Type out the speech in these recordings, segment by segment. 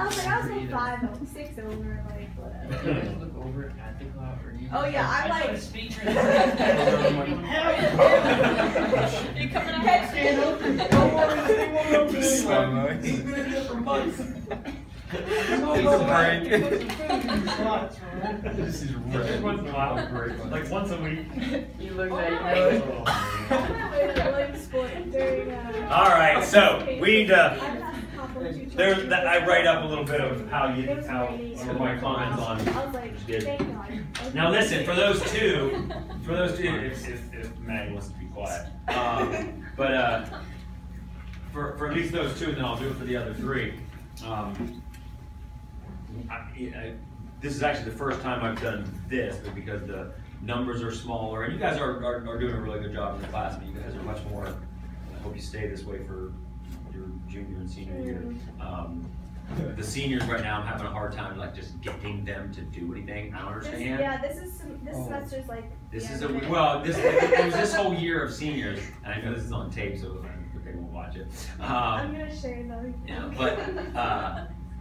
was like 5, 6 over, like whatever. You guys look over at the clock or you Oh yeah, I'm like. speaker. You coming up? Catch it. Don't worry, they won't open Slow anyway. mo. He's been in here for months. Take a break. This is red. Once in a while. Like once a week. You look Oh, like my All right, so we I write up a little bit of how some of my comments on what you did. Now listen, for those two, if Maddie wants to be quiet, but for at least those two, and then I'll do it for the other 3. This is actually the first time I've done this, but because the numbers are smaller, and you guys are doing a really good job in the class, but you guys are much more, I hope you stay this way for your junior and senior year. The seniors right now, I'm having a hard time like just getting them to do anything. I don't understand. This semester's like. This is it was this whole year of seniors, and I know this is on tape, so they won't watch it. I'm gonna share those. Yeah, but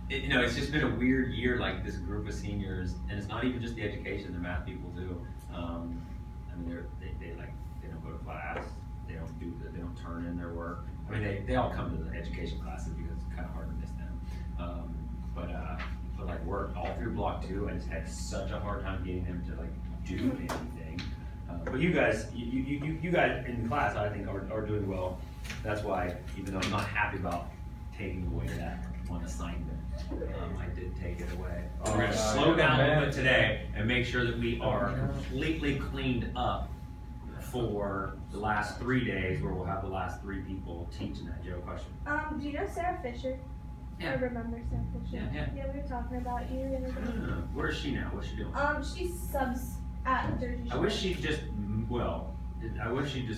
it's just been a weird year, like this group of seniors, and it's not even just the education, the math people too. I mean, they don't go to class, they don't turn in their work. I mean, they all come to the education classes because it's kind of hard to miss them. But like work all through block 2, I just had such a hard time getting them to like do anything. But you guys in the class, I think are doing well. That's why, even though I'm not happy about taking away that one assignment, I did take it away. We're going to slow down a little bit today and make sure that we are completely cleaned up for the last 3 days, where we'll have the last 3 people teaching that. Joe, question? Do you know Sarah Fisher? Yeah. I remember Sarah Fisher. Yeah. Yeah, we were talking about you the other day. Where is she now? What's she doing? She subs at Jersey Shore. I wish she'd just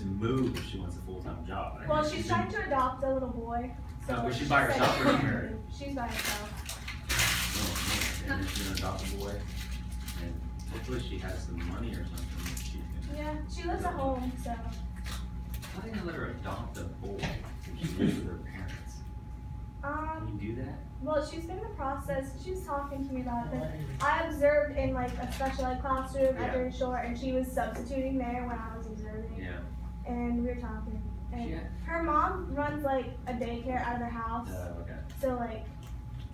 move if she wants a full-time job. Well, she's trying to adopt a little boy. So was she by herself or is she married? She's by herself. Oh, man. And she's gonna adopt a boy. And hopefully she has some money or something. Yeah, she lives at home, so. How do they let her adopt a boy if she lives with her parents? Can you do that? Well, she's been in the process. She was talking to me about it. I observed in like a special ed classroom at Jersey Shore, and she was substituting there when I was observing. Yeah. And we were talking. And Yeah. her mom runs like a daycare out of their house. Okay. So like,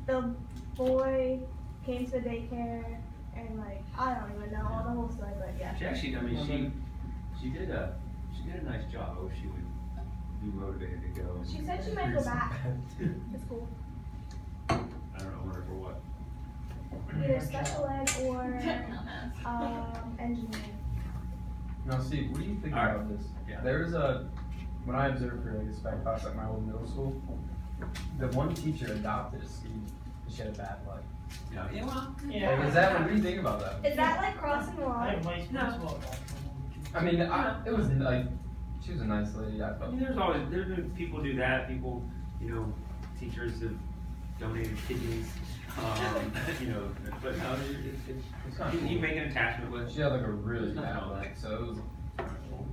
the boy came to the daycare, and like I don't even know all the whole story, but yeah. She actually, I mean, she did a nice job. I wish she would be motivated to go. She said she might go back to school. I don't know, wonder for what. Either special ed or engineering. Now, Steve, what do you think about this? Yeah. There's when I observed for like a spec class at my old middle school, the one teacher adopted a student because she had a bad life. Yeah, well, Yeah. Like, what do you think about that? Is that like crossing the I line? have vice principal. I mean, it was like, she was a nice lady, I I felt. mean, there's been people do that. People, teachers have donated kidneys. But no, It's not you cool. make an attachment with. She had like a really There's nothing bad wrong with life, so it was.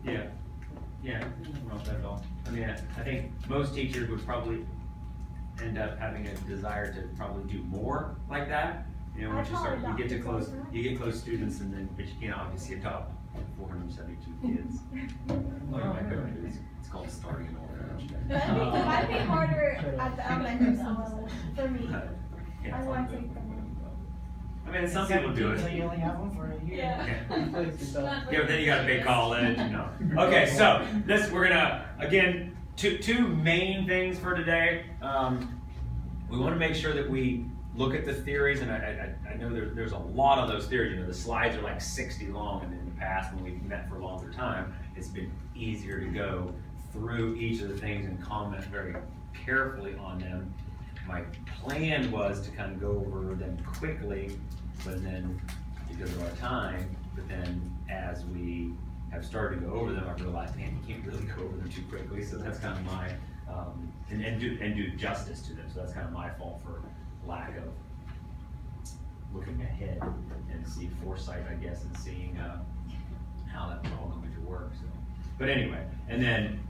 Yeah, there's nothing wrong with that at all. I mean, I think most teachers would probably end up having a desire to probably do more like that. Once you get close students, and then, but you can't obviously adopt 472 kids. It's called starting an orphanage. But I think it might be harder at the elementary school for me. Yeah, I want to take them. I mean, some people do So it. you only have them for a year. Yeah. Yeah, but then you gotta pay college, Okay, so we're gonna, again, two main things for today. We wanna make sure that we look at the theories, and I know there's a lot of those theories. The slides are like 60 long, and in the past, when we've met for a longer time, it's been easier to go through each of the things and comment very carefully on them. My plan was to kind of go over them quickly, but then because of our time, but then as we have started to go over them, I realized, man, you can't really go over them too quickly. So that's kind of my and do justice to them. So that's kind of my fault for lack of looking ahead and see foresight, I guess, and seeing how that's all going to work. So, but anyway, and then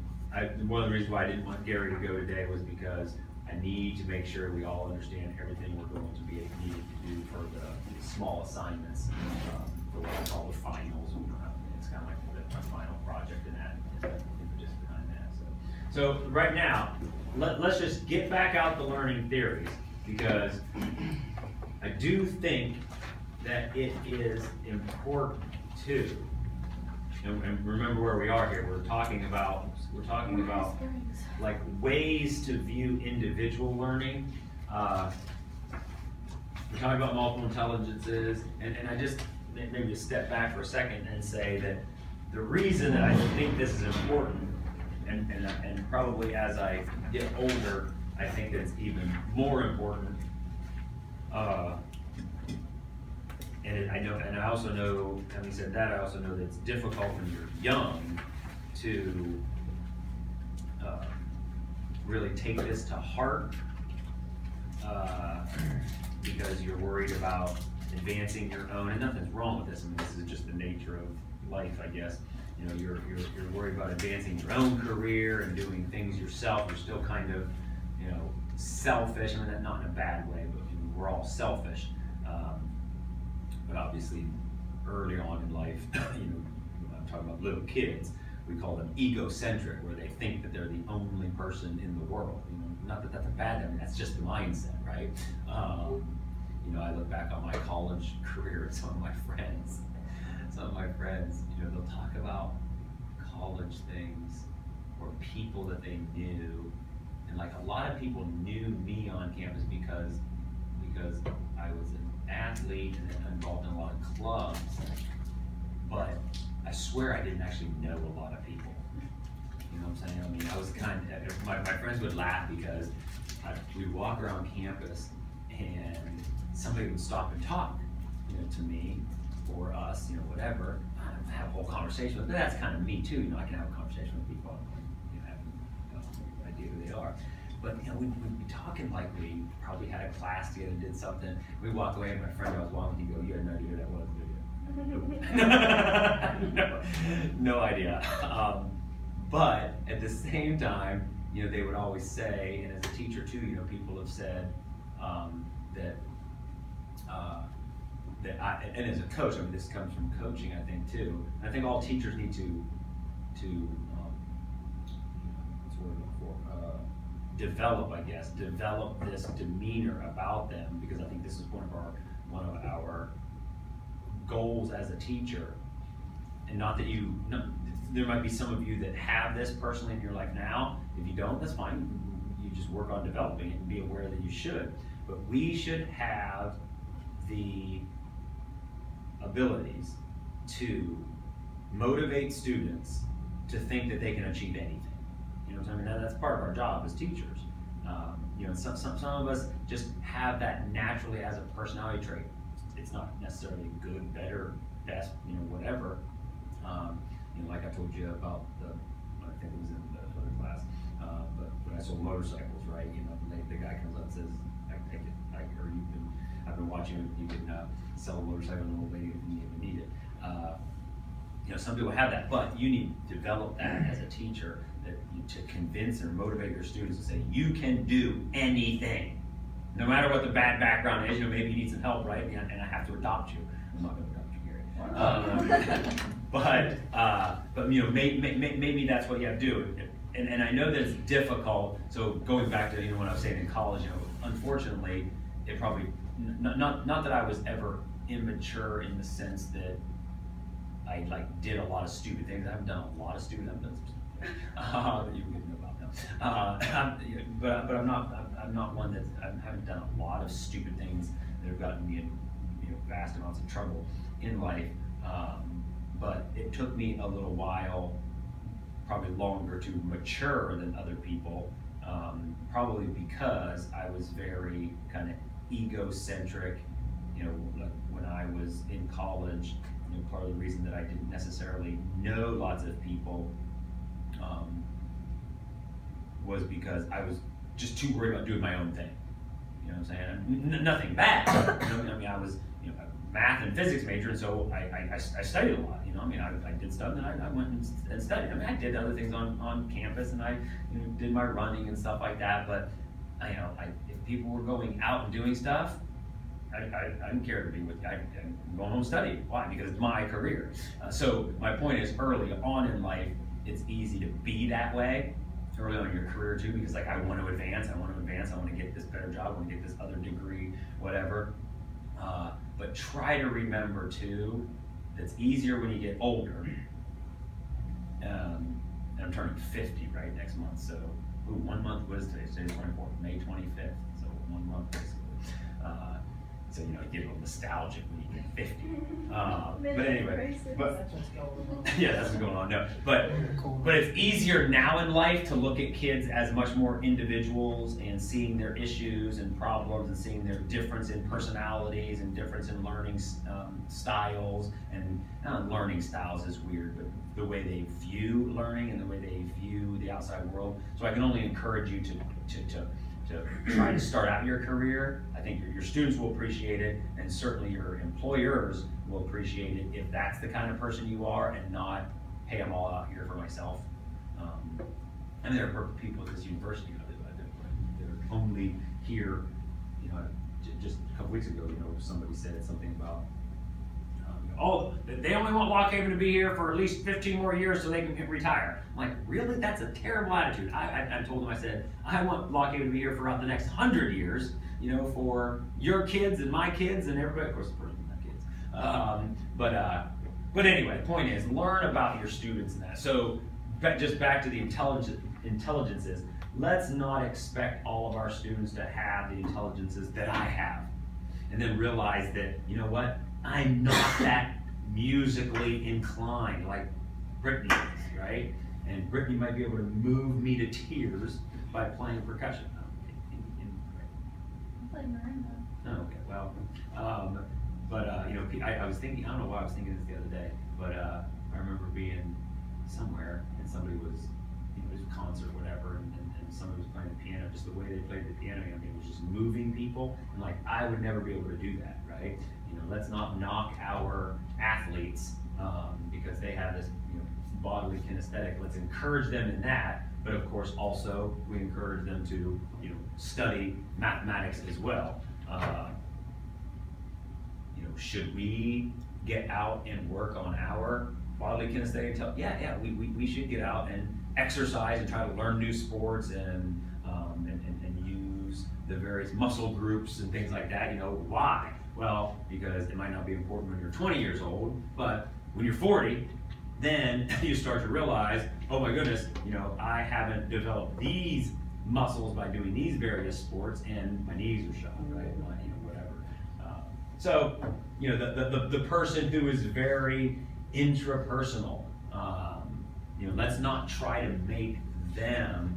one of the reasons why I didn't want Gary to go today was because I I need to make sure we all understand everything we're going to be needed to do for the small assignments, for what I call the finals. It's kind of like my final project in that, just behind that. So right now, let's just get back out the learning theories, because I do think that it is important too. And remember where we are here. We're talking about like ways to view individual learning. We're talking about multiple intelligences, and I just maybe step back for a second and say that the reason that I think this is important, and probably as I get older, I think it's even more important. And I also know, having said that, I also know that it's difficult when you're young to really take this to heart, because you're worried about advancing your own, and nothing's wrong with this. I mean, this is just the nature of life, I guess. You know, you're worried about advancing your own career and doing things yourself. You're still kind of, you know, selfish. I mean, that not in a bad way, but we're all selfish. But obviously, early on in life, you know, I'm talking about little kids, we call them egocentric, where they think that they're the only person in the world. You know, not that that's a bad thing, that's just the mindset, right? You know, I look back on my college career and some of my friends, you know, they'll talk about college things or people that they knew, and like a lot of people knew me on campus because I was an athlete and then involved in a lot of clubs, but I swear I didn't actually know a lot of people. You know what I'm saying? I mean, I was kind of, my friends would laugh because we'd walk around campus and somebody would stop and talk, you know, to me or us, you know, whatever. I have a whole conversation with them. That's kind of me too, you know, I can have a conversation with people, you know, have no idea who they are. But, you know, we'd be talking like we probably had a class together and did something. We'd walk away and my friend I was walking, he'd go, "You had no idea who that was, did you?" No idea. But at the same time, you know, they would always say, and as a teacher too, you know, people have said and as a coach, I mean, this comes from coaching, I think too. And I think all teachers need to what's the word I'm looking for? Develop this demeanor about them, because I think this is one of our goals as a teacher. And not that there might be some of you that have this personally in your life now. If you don't, that's fine. You just work on developing it and be aware that you should. But we should have the abilities to motivate students to think that they can achieve anything. You know what I'm saying? That's part of our job as teachers. You know, some of us just have that naturally as a personality trait. It's not necessarily good, better, best, you know, whatever. You know, like I told you about I think it was in the other class, but when I sold motorcycles, right? You know, the guy comes up and says, I've been watching you can sell a motorcycle to an old lady if you even need it. You know, some people have that, but you need to develop that as a teacher, to convince and motivate your students to say, you can do anything. No matter what the bad background is, you know, maybe you need some help, right? And I have to adopt you. I'm not going to adopt you, Gary. But you know, maybe that's what you have to do. And I know that it's difficult. So going back to, you know, what I was saying in college, you know, unfortunately, it probably not that I was ever immature in the sense that I like did a lot of stupid things. I haven't done a lot of stupid things. That you wouldn't know about them. But I'm not one that I haven't done a lot of stupid things that have gotten me in, you know, vast amounts of trouble in life. But it took me a little while, probably longer, to mature than other people. Probably because I was very kind of egocentric. You know, like when I was in college, you know, part of the reason that I didn't necessarily know lots of people was because I was just too worried about doing my own thing. You know what I'm saying? Nothing bad. You know, I mean, I was, you know, a math and physics major, and so I studied a lot. You know, I mean, I did stuff, and I went and studied. I mean, I did other things on campus, and I, you know, did my running and stuff like that. But if people were going out and doing stuff, I didn't care to be with you. I'm going home studying. Why? Because it's my career. So my point is, early on in life, it's easy to be that way. Early on in your career too, because like I want to advance, I want to get this better job, I want to get this other degree, whatever. But try to remember too, it's easier when you get older. And I'm turning 50 right next month, so 1 month, what is today? Today's 24th, May 25th, so 1 month basically. So you get a little nostalgic when you get 50. But anyway, That's what's going on. yeah, that's what's going on. No, but it's easier now in life to look at kids as much more individuals and seeing their issues and problems and seeing their difference in personalities and difference in learning styles, and learning styles is weird, but the way they view learning and the way they view the outside world. So I can only encourage you to try to start out your career. I think your students will appreciate it, and certainly your employers will appreciate it if that's the kind of person you are, and not, hey, I'm all out here for myself. And there are perfect people at this university that are only here. Just a couple weeks ago, somebody said something about, they only want Lock Haven to be here for at least 15 more years so they can retire. I'm like, really? That's a terrible attitude. I told them, I said, I want Lock Haven to be here for the next 100 years, for your kids and my kids and everybody, of course, the person with my kids. But anyway, the point is, learn about your students and that. So, just back to the intelligences, let's not expect all of our students to have the intelligences that I have. And then realize that, you know what? I'm not that musically inclined like Brittany is, right? And Brittany might be able to move me to tears by playing percussion. I play marimba. Oh, okay, well, I was thinking, I don't know why I was thinking this the other day, but I remember being somewhere and somebody was, it was a concert or whatever, and somebody was playing the piano, just the way they played the piano, it was just moving people, and like, I would never be able to do that, right? Let's not knock our athletes because they have this bodily kinesthetic. Let's encourage them in that, but of course also we encourage them to study mathematics as well. Should we get out and work on our bodily kinesthetic? Yeah, we should get out and exercise and try to learn new sports and use the various muscle groups and things like that. Why? Well, because it might not be important when you're 20 years old, but when you're 40, then you start to realize, oh my goodness, I haven't developed these muscles by doing these various sports, and my knees are shot, right? Whatever. So, the person who is very intrapersonal, let's not try to make them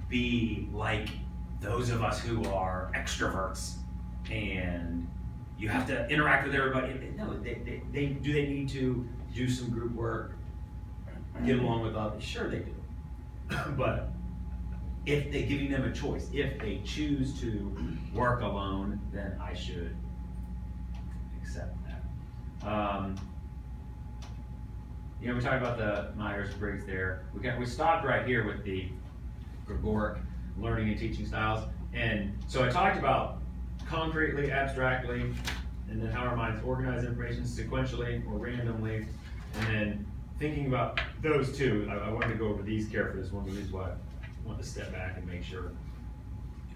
be like those of us who are extroverts and you have to interact with everybody. No, they need to do some group work, get along with others? Sure they do. But if they're giving them a choice, if they choose to work alone, then I should accept that. We talked about the Myers-Briggs there. We stopped right here with the Gregoric learning and teaching styles. And so I talked about concretely, abstractly, and then how our minds organize information sequentially or randomly, and then thinking about those two. I wanted to go over these carefully. This is one of the reasons why I want to step back and make sure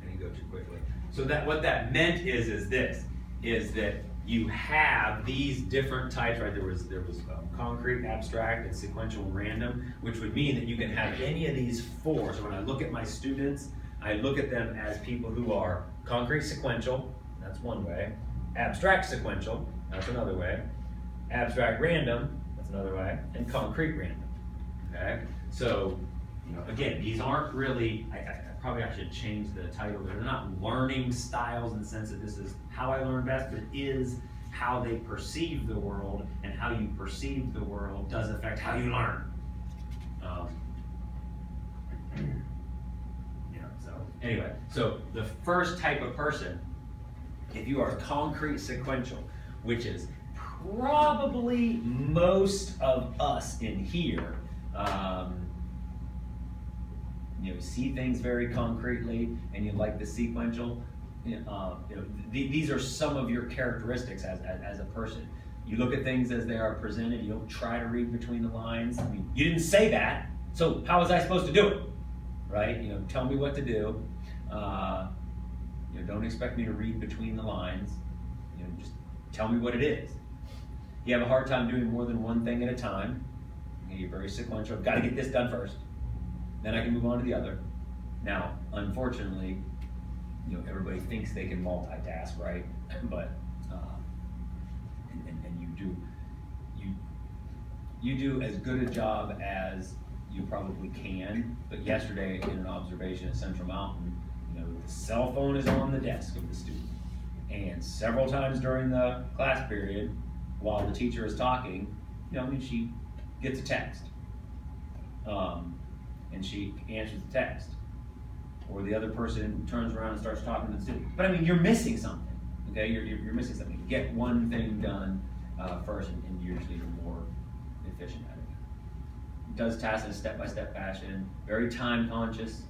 I didn't go too quickly. So that what that meant is that you have these different types, right? There was concrete, abstract, and sequential and random, which would mean that you can have any of these four. So when I look at my students, I look at them as people who are concrete sequential, that's one way. Abstract sequential, that's another way. Abstract random, that's another way. And concrete random, okay? So, again, these aren't really, I should change the title. They're not learning styles in the sense that this is how I learn best, but it is how they perceive the world, and how you perceive the world does affect how you learn. Anyway, so the first type of person, if you are concrete sequential, which is probably most of us in here, see things very concretely, and you like the sequential. These are some of your characteristics as a person. You look at things as they are presented. You don't try to read between the lines. I mean, you didn't say that, so how was I supposed to do it? Right? Tell me what to do. Don't expect me to read between the lines. Just tell me what it is. You have a hard time doing more than one thing at a time. You're very sequential. I've got to get this done first. Then I can move on to the other. Now, unfortunately, everybody thinks they can multitask, right? But you do as good a job as you probably can. But yesterday, in an observation at Central Mountain, the cell phone is on the desk of the student, and several times during the class period, while the teacher is talking, she gets a text, and she answers the text, or the other person turns around and starts talking to the student. But I mean, you're missing something. Okay, you're missing something. Get one thing done first, and usually you're more efficient at it. Does tasks in a step-by-step fashion. Very time conscious.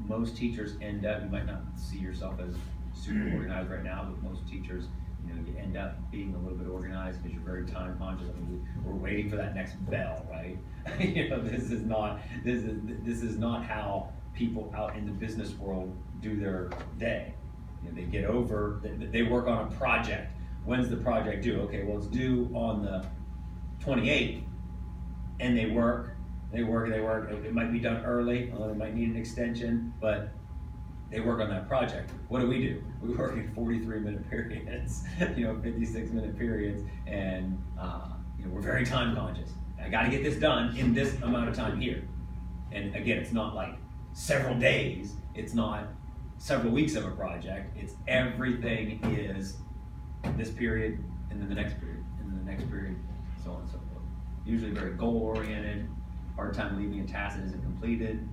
Most teachers end up, you might not see yourself as super organized right now, but most teachers, you end up being a little bit organized because you're very time conscious. I mean, we're waiting for that next bell, right? This is not how people out in the business world do their day. They get over, they work on a project. When's the project due? Okay, well, it's due on the 28th, and they work. It might be done early, it might need an extension, but they work on that project. What do? We work in 43-minute periods, 56-minute periods, and we're very time conscious. I got to get this done in this amount of time here. And again, it's not like several days, it's not several weeks of a project, it's everything is this period, and then the next period, and then the next period, so on and so forth. Usually very goal-oriented, hard time leaving a task that isn't completed.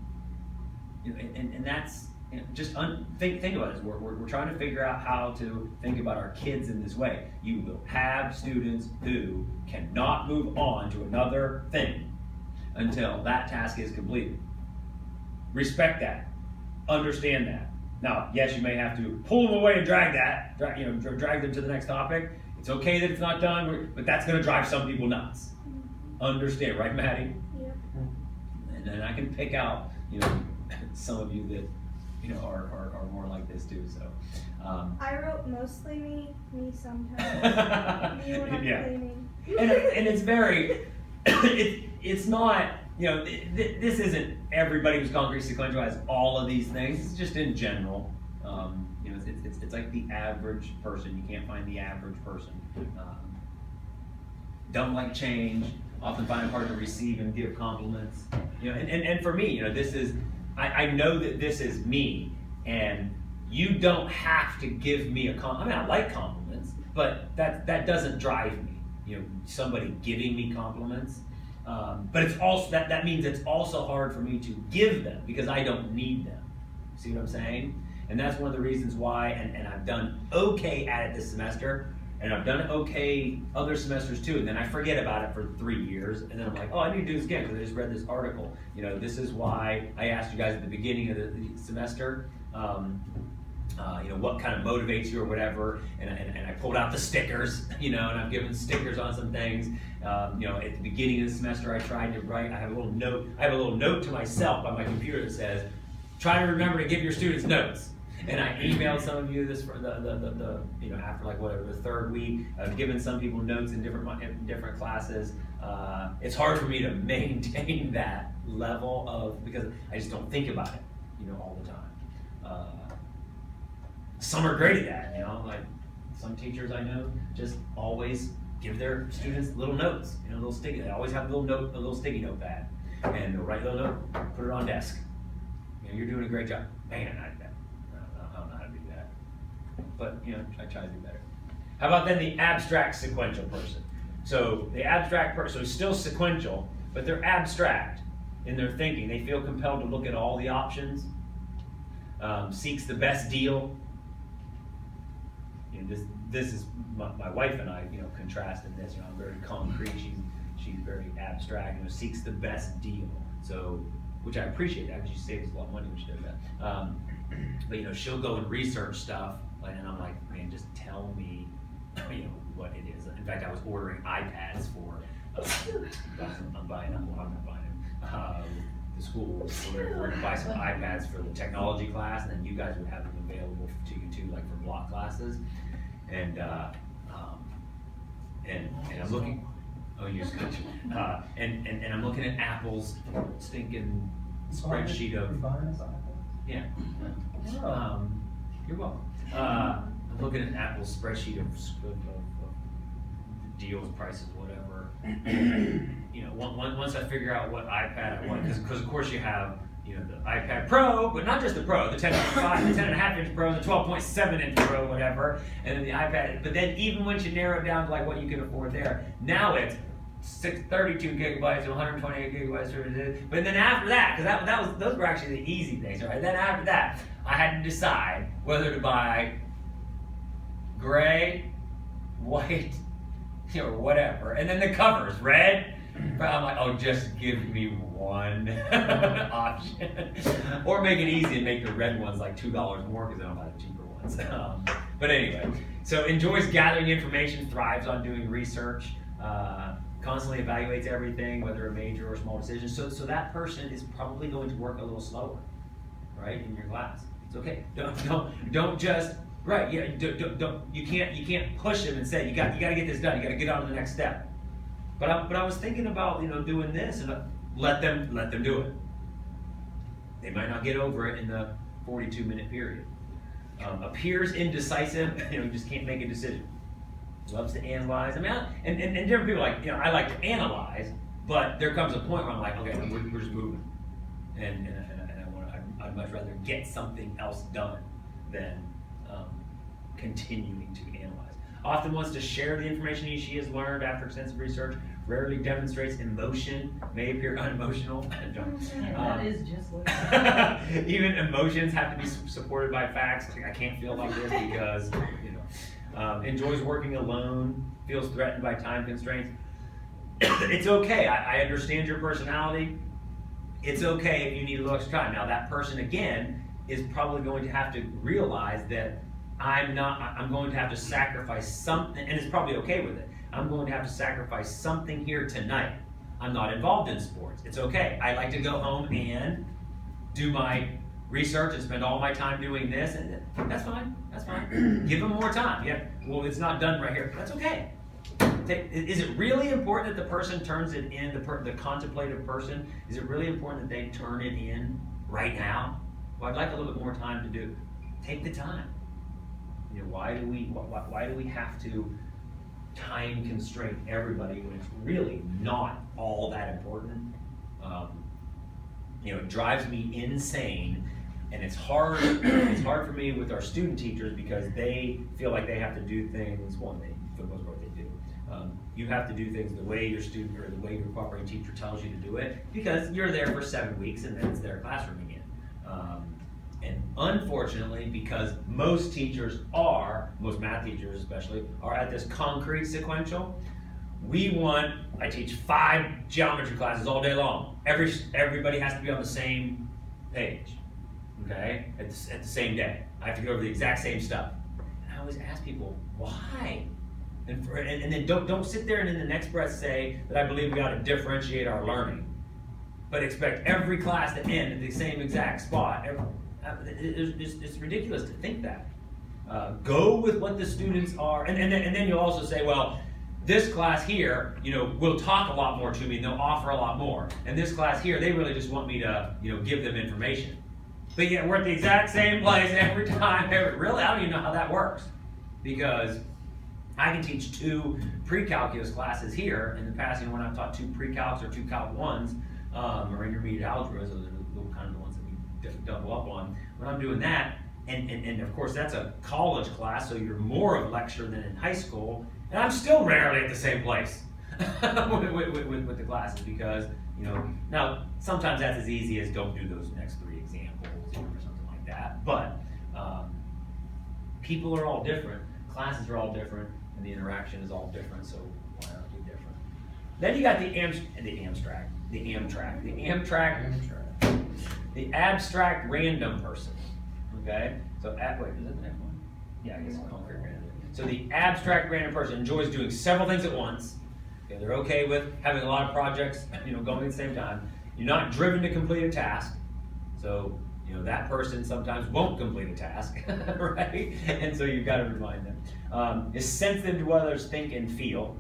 And that's, just think about this. We're trying to figure out how to think about our kids in this way. You will have students who cannot move on to another thing until that task is completed. Respect that. Understand that. Now, yes, you may have to pull them away and drag them to the next topic. It's okay that it's not done, but that's going to drive some people nuts. Understand, right, Maddie? Yep. And then I can pick out, some of you that, are more like this too. So. I wrote mostly me sometimes. Me when I'm cleaning. And it's very, it's not. This isn't everybody who's concrete sequential has all of these things. It's just in general. It's like the average person. You can't find the average person. Don't like change. Often find it hard to receive and give compliments. And for me, this is. I know that this is me, and you don't have to give me a compliment. I mean, I like compliments, but that doesn't drive me. Somebody giving me compliments. But it's also that means it's also hard for me to give them because I don't need them. See what I'm saying? And that's one of the reasons why, and I've done okay at it this semester, and I've done it okay other semesters too, and then I forget about it for 3 years, and then I'm like, oh, I need to do this again because I just read this article. This is why I asked you guys at the beginning of the semester, what kind of motivates you or whatever, and I pulled out the stickers, and I've given stickers on some things. At the beginning of the semester, I tried to write. I have a little note to myself on my computer that says, "Try to remember to give your students notes." And I emailed some of you this for the after the third week. I've given some people notes in different classes. It's hard for me to maintain that level of because I just don't think about it, all the time. Some are great at that, like some teachers I know just always give their students little notes, little sticky. They always have a little sticky notepad, and they'll write a little note, put it on desk. You're doing a great job, man. I don't know how to do that, but I try to do better. How about then the abstract sequential person? So the abstract person is still sequential, but they're abstract in their thinking. They feel compelled to look at all the options, seeks the best deal. This is my wife and I, contrast in this. I'm very concrete. She's very abstract. Seeks the best deal. So which I appreciate that because she saves a lot of money when she does that. But you know, she'll go and research stuff, and I'm like, man, just tell me, you know, what it is. In fact, I was ordering iPads for. I'm buying them. Well, I'm not buying them. The school. We're going to buy some iPads for the technology class, and then you guys would have them available to you too, like for block classes. And I'm looking. Oh, you just got you. And I'm looking at Apple's stinking spreadsheet of. Yeah. You're welcome. I'm looking at Apple's spreadsheet of deals, prices, whatever. You know, once I figure out what iPad I want, because of course you have, you know, the iPad Pro, but not just the Pro, the 10.5, the 10.5 inch Pro, the 12.7 inch Pro, whatever, and then the iPad. But then even once you narrow it down to like what you can afford there, now it's 32 gigabytes to 128 gigabytes. But then after that, because those were actually the easy things, right? Then after that, I had to decide whether to buy gray, white, or whatever, and then the covers, red. I'm like, oh, just give me one option, or make it easy and make the red ones like $2 more because I don't buy the cheaper ones. But anyway, so enjoys gathering information, thrives on doing research. Constantly evaluates everything, whether a major or small decision. So that person is probably going to work a little slower, right, in your class. It's okay. Don't just right. Yeah. Don't you can't push them and say you got to get this done. You got to get on to the next step. But I was thinking about, you know, doing this and let them do it. They might not get over it in the 42-minute period. Appears indecisive. You know, just can't make a decision. Loves to analyze. I mean, and different people like, you know, I like to analyze, but there comes a point where I'm like, okay, we're just moving, and I'd much rather get something else done than continuing to analyze. Often wants to share the information she has learned after extensive research. Rarely demonstrates emotion. May appear unemotional. That is just like Even emotions have to be supported by facts. I can't feel like this because, you know. Enjoys working alone, feels threatened by time constraints. It's okay. I understand your personality. It's okay if you need a little extra time. Now that person again is probably going to have to realize that I'm going to have to sacrifice something, and it's probably okay with it. I'm going to have to sacrifice something here tonight. I'm not involved in sports. It's okay. I like to go home and do my research and spend all my time doing this, and that's fine. That's fine. Give them more time. Yeah. Well, it's not done right here. That's okay. Is it really important that the person turns it in? The contemplative person. Is it really important that they turn it in right now? Well, I'd like a little bit more time to do. Take the time. You know, why do we have to time constrain everybody when it's really not all that important? You know, it drives me insane. And it's hard for me with our student teachers because they feel like they have to do things, well, for the most part they do. You have to do things the way your student or the way your cooperating teacher tells you to do it because you're there for 7 weeks and then it's their classroom again. And unfortunately, because most math teachers especially, are at this concrete sequential, I teach 5 geometry classes all day long. Everybody has to be on the same page. Okay, at the same day. I have to go over the exact same stuff. And I always ask people, why? And then don't sit there and in the next breath say that I believe we got to differentiate our learning, but expect every class to end at the same exact spot. It's ridiculous to think that. Go with what the students are, and then you'll also say, well, this class here, you know, will talk a lot more to me and they'll offer a lot more. And this class here, they really just want me to, you know, give them information. But yet we're at the exact same place every time. Really, I don't even know how that works. Because I can teach 2 pre-calculus classes here. In the past, you know, when I've taught 2 pre-calcs or 2 calc 1s, or intermediate algebras, those are the kind of the ones that we double up on. When I'm doing that, and of course that's a college class, so you're more of a lecture than in high school, and I'm still rarely at the same place with the classes because, you know, now sometimes that's as easy as don't do those next 3 examples or something like that, but people are all different, classes are all different, and the interaction is all different, so why aren't we different? Then you got the Amtrak. The abstract random person, okay? So, wait, is that the next one? Yeah, I guess concrete random. So the abstract random person enjoys doing several things at once. Okay, they're okay with having a lot of projects, going at the same time. You're not driven to complete a task. So, that person sometimes won't complete a task, right? And so you've got to remind them. Is sensitive to what others think and feel.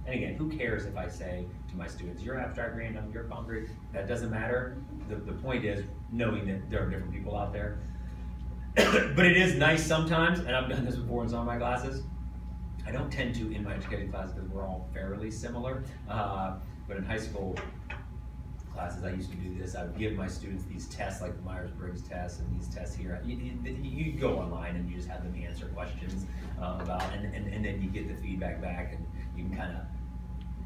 And again, who cares if I say to my students, you're abstract random, you're concrete, that doesn't matter. The point is knowing that there are different people out there. But it is nice sometimes, and I've done this before in some of my classes. I don't tend to in my education classes because we're all fairly similar. But in high school classes, I used to do this. I would give my students these tests, like the Myers-Briggs test and these tests here. You go online and you just have them answer questions about, and then you get the feedback back, and you can kind of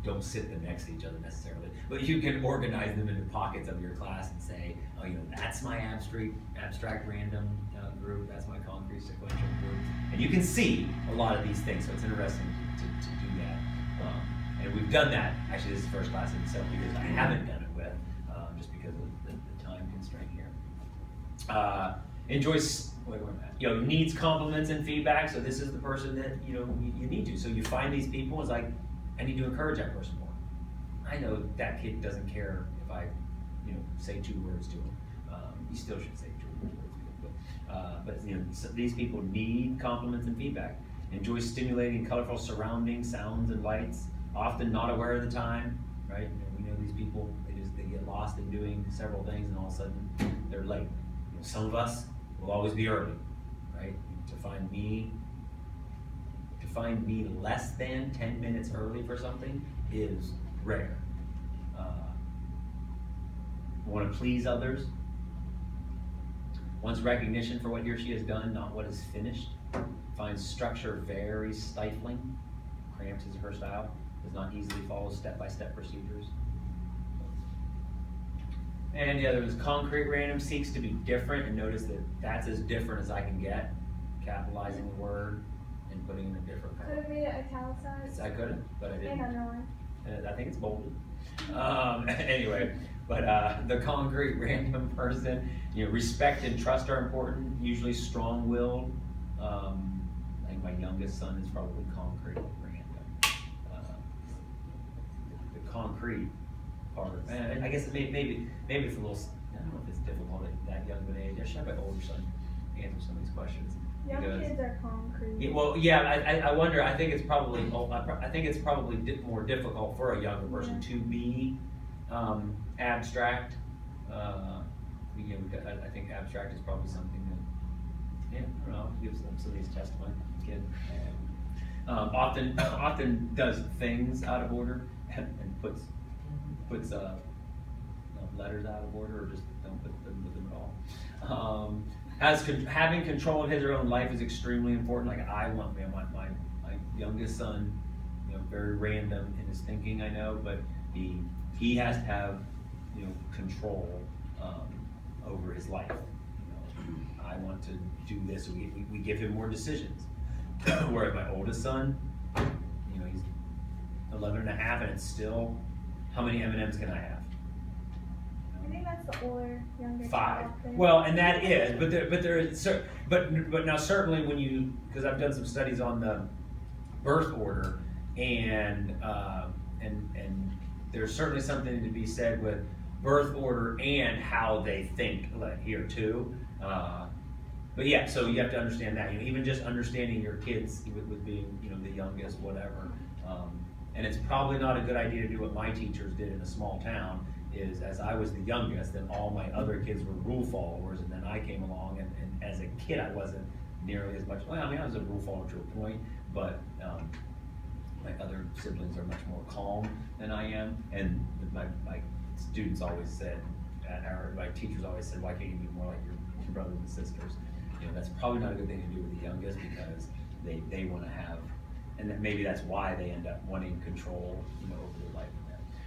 don't sit them next to each other necessarily, but you can organize them into pockets of your class and say, oh, that's my abstract random group, that's my concrete sequential group, and you can see a lot of these things. So it's interesting to do that. And we've done that. Actually, this is the first class in several years I haven't done it with, just because of the time constraint here. Enjoys, needs compliments and feedback. So this is the person that you need to. So you find these people. It's like, I need to encourage that person more. I know that kid doesn't care if I, say 2 words to him. You still should say 2 words to him, but so these people need compliments and feedback. Enjoy stimulating, colorful surroundings, sounds and lights. Often not aware of the time, right? We know these people. They get lost in doing several things, and all of a sudden they're late. Some of us will always be early, right? To find me less than 10 minutes early for something is rare. Want to please others. Wants recognition for what he or she has done, not what is finished. Finds structure very stifling. Cramps is her style. Does not easily follow step-by-step procedures. And the other is concrete random, seeks to be different, and notice that that's as different as I can get. Capitalizing the word and putting in a different color. Could it be italicized? I couldn't, but I didn't. And underlined. I think it's bolded. Anyway, but the concrete random person, respect and trust are important. Usually strong-willed. I think my youngest son is probably concrete random. The concrete part, I guess maybe it's a little. I don't know if it's difficult at that young of an age. I should have my older son answer some of these questions. Young kids are concrete. I wonder. I think it's probably more difficult for a younger person to be abstract. I think abstract is probably something that, I don't know, gives them some of these testimony. Kid often does things out of order and puts letters out of order, or just don't put them with them at all. Having control of his or her own life is extremely important. Like I want my youngest son, very random in his thinking, I know, but he has to have control over his life. I want to do this. We give him more decisions. Whereas my oldest son, he's 11 and a half, and it's still, how many M&Ms can I have? I think that's the older, younger 5. child thing. Well, and that is, but now certainly because I've done some studies on the birth order, and there's certainly something to be said with birth order and how they think here too. But yeah, so you have to understand that. Even just understanding your kids with being the youngest, whatever. And it's probably not a good idea to do what my teachers did in a small town. Is as I was the youngest, then all my other kids were rule followers, and then I came along, and as a kid I wasn't nearly as much. Well, I was a rule follower to a point, but my other siblings are much more calm than I am, and my students always said, my teachers always said, why can't you be more like your brothers and sisters? That's probably not a good thing to do with the youngest, because they want to have, and maybe that's why they end up wanting control, over their life.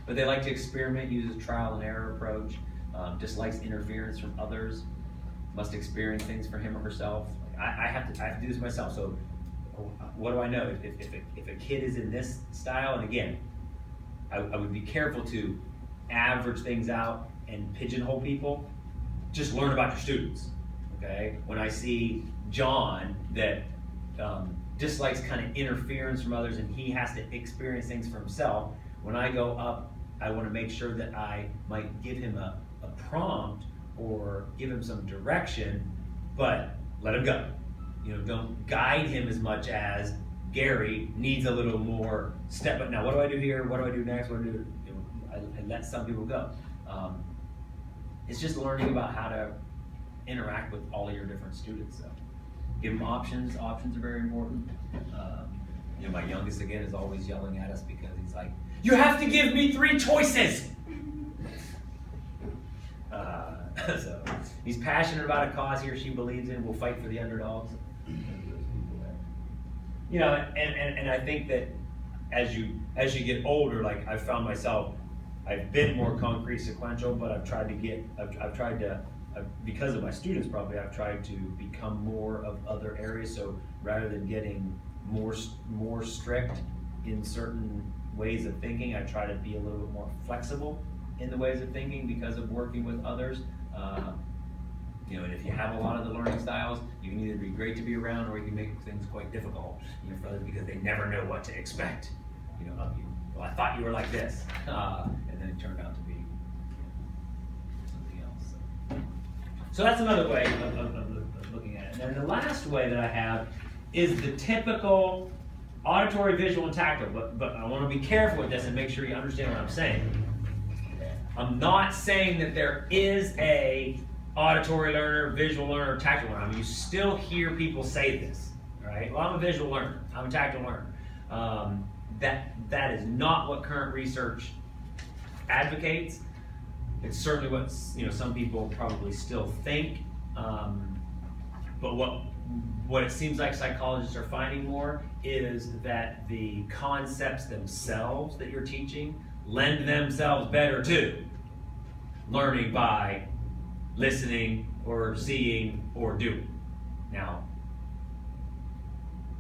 But they like to experiment, uses trial and error approach, dislikes interference from others, must experience things for him or herself. I have to do this myself. So what do I know? If a kid is in this style, and again, I would be careful to average things out and pigeonhole people, just learn about your students, okay? When I see John that dislikes kind of interference from others and he has to experience things for himself, when I go up, I want to make sure that I might give him a prompt or give him some direction, but let him go. You know, don't guide him as much as Gary needs a little more step. But now, what do I do here? What do I do next? What do I do? You know, I let some people go. It's just learning about how to interact with all of your different students. So give them options. Options are very important. You know, my youngest again is always yelling at us because he's like, "You have to give me 3 choices." So he's passionate about a cause he or she believes in. Will fight for the underdogs. You know, and I think that as you get older, like I've found myself, I've been more concrete sequential, but I've tried to because of my students probably, I've tried to become more of other areas. So rather than getting more strict in certain ways of thinking, I try to be a little bit more flexible in the ways of thinking because of working with others. You know, and if you have a lot of the learning styles, you can either be great to be around or you can make things quite difficult, you know, for others because they never know what to expect, you know, of you. Well, I thought you were like this, and then it turned out to be something else. So that's another way of looking at it. And then the last way that I have is the typical auditory, visual, and tactile. But I want to be careful with this and make sure you understand what I'm saying. I'm not saying that there is a auditory learner, visual learner, or tactile learner. I mean, you still hear people say this, right? Well, I'm a visual learner. I'm a tactile learner. That is not what current research advocates. It's certainly what some people probably still think. But what it seems like psychologists are finding more is that the concepts themselves that you're teaching lend themselves better to learning by listening or seeing or doing. Now,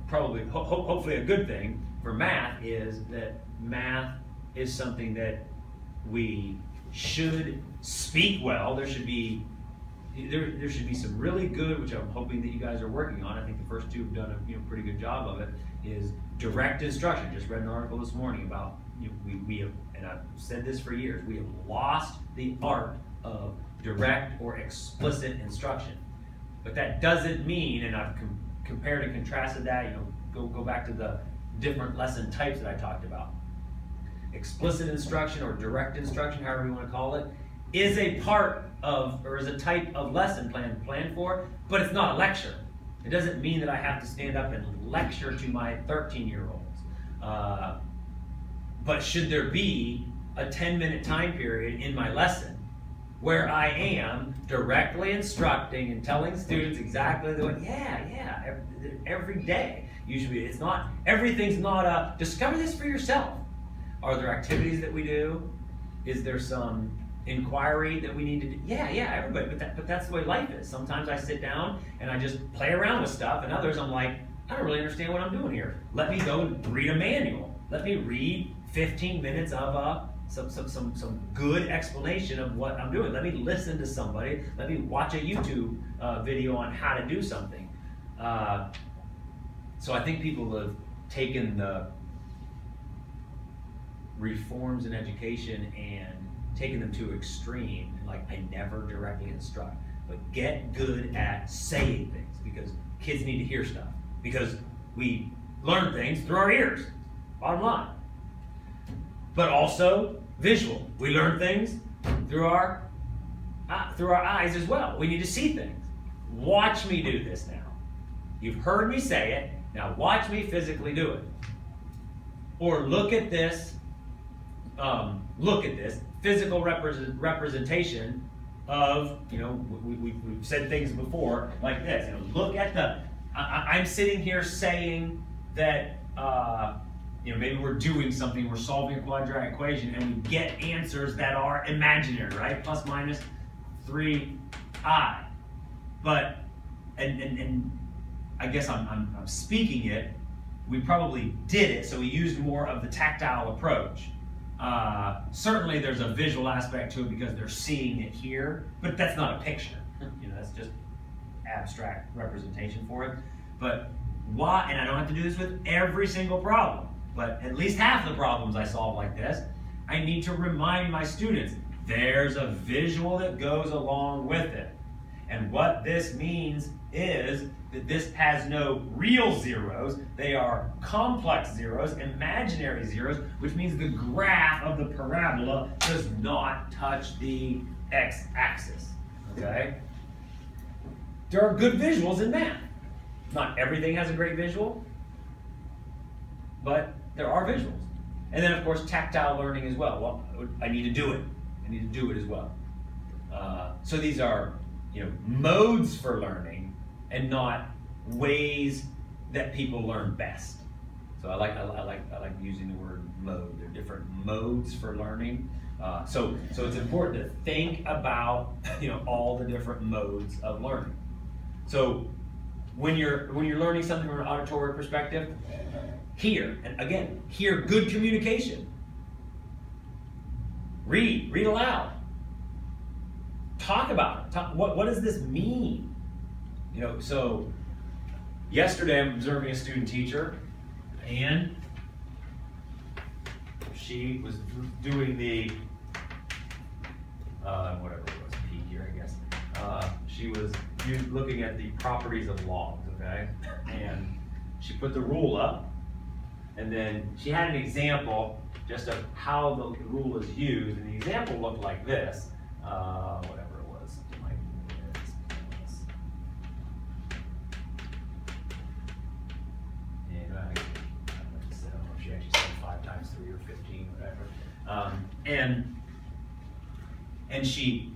probably, hopefully a good thing for math is that math is something that we should speak well. There should be some really good, which I'm hoping that you guys are working on. I think the first two have done a pretty good job of it, is direct instruction. Just read an article this morning about, we have, and I've said this for years, we have lost the art of direct or explicit instruction. But that doesn't mean, and I've compared and contrasted that, go back to the different lesson types that I talked about. Explicit instruction or direct instruction, however you want to call it, is a part of, or is a type of lesson planned for, but it's not a lecture. It doesn't mean that I have to stand up and lecture to my 13-year-olds. But should there be a 10-minute time period in my lesson where I am directly instructing and telling students exactly the way, every day. Usually it's not, everything's not a, discover this for yourself. Are there activities that we do? Is there some inquiry that we need to do? Yeah, everybody, but that's the way life is. Sometimes I sit down and I just play around with stuff, and others I'm like, I don't really understand what I'm doing here. Let me go and read a manual. Let me read 15 minutes of some good explanation of what I'm doing. Let me listen to somebody. Let me watch a YouTube video on how to do something. So I think people have taken the reforms in education and taken them to extreme. Like, I never directly instruct, but get good at saying things, because kids need to hear stuff. Because we learn things through our ears, bottom line. But also visual. We learn things through our eyes as well. We need to see things. Watch me do this now. You've heard me say it. Now watch me physically do it. Or look at this. Physical representation of, we've said things before like this. Look at the. I'm sitting here saying that. Maybe we're doing something, we're solving a quadratic equation, and we get answers that are imaginary, right? Plus minus 3i. But, and I guess I'm speaking it, we probably did it, so we used more of the tactile approach. Certainly there's a visual aspect to it because they're seeing it here, but that's not a picture. You know, that's just abstract representation for it. But why, and I don't have to do this with every single problem, but at least half the problems I solve like this, I need to remind my students, there's a visual that goes along with it. And what this means is that this has no real zeros. They are complex zeros, imaginary zeros, which means the graph of the parabola does not touch the x-axis, okay? There are good visuals in math. Not everything has a great visual, but there are visuals. And then, of course, tactile learning as well. Well, I need to do it. I need to do it as well. So these are, you know, modes for learning and not ways that people learn best. So I like using the word mode. There are different modes for learning. So it's important to think about, you know, all the different modes of learning. So when you're learning something from an auditory perspective, hear, and again, hear good communication. Read aloud. Talk about it. What does this mean? You know, so yesterday I'm observing a student teacher, and she was doing the whatever it was, P here, I guess. She was looking at the properties of logs, okay? And she put the rule up, and then she had an example just of how the rule is used, and the example looked like this, whatever it was, something like this. And I don't know if she actually said 5 times 3 or 15, whatever. And she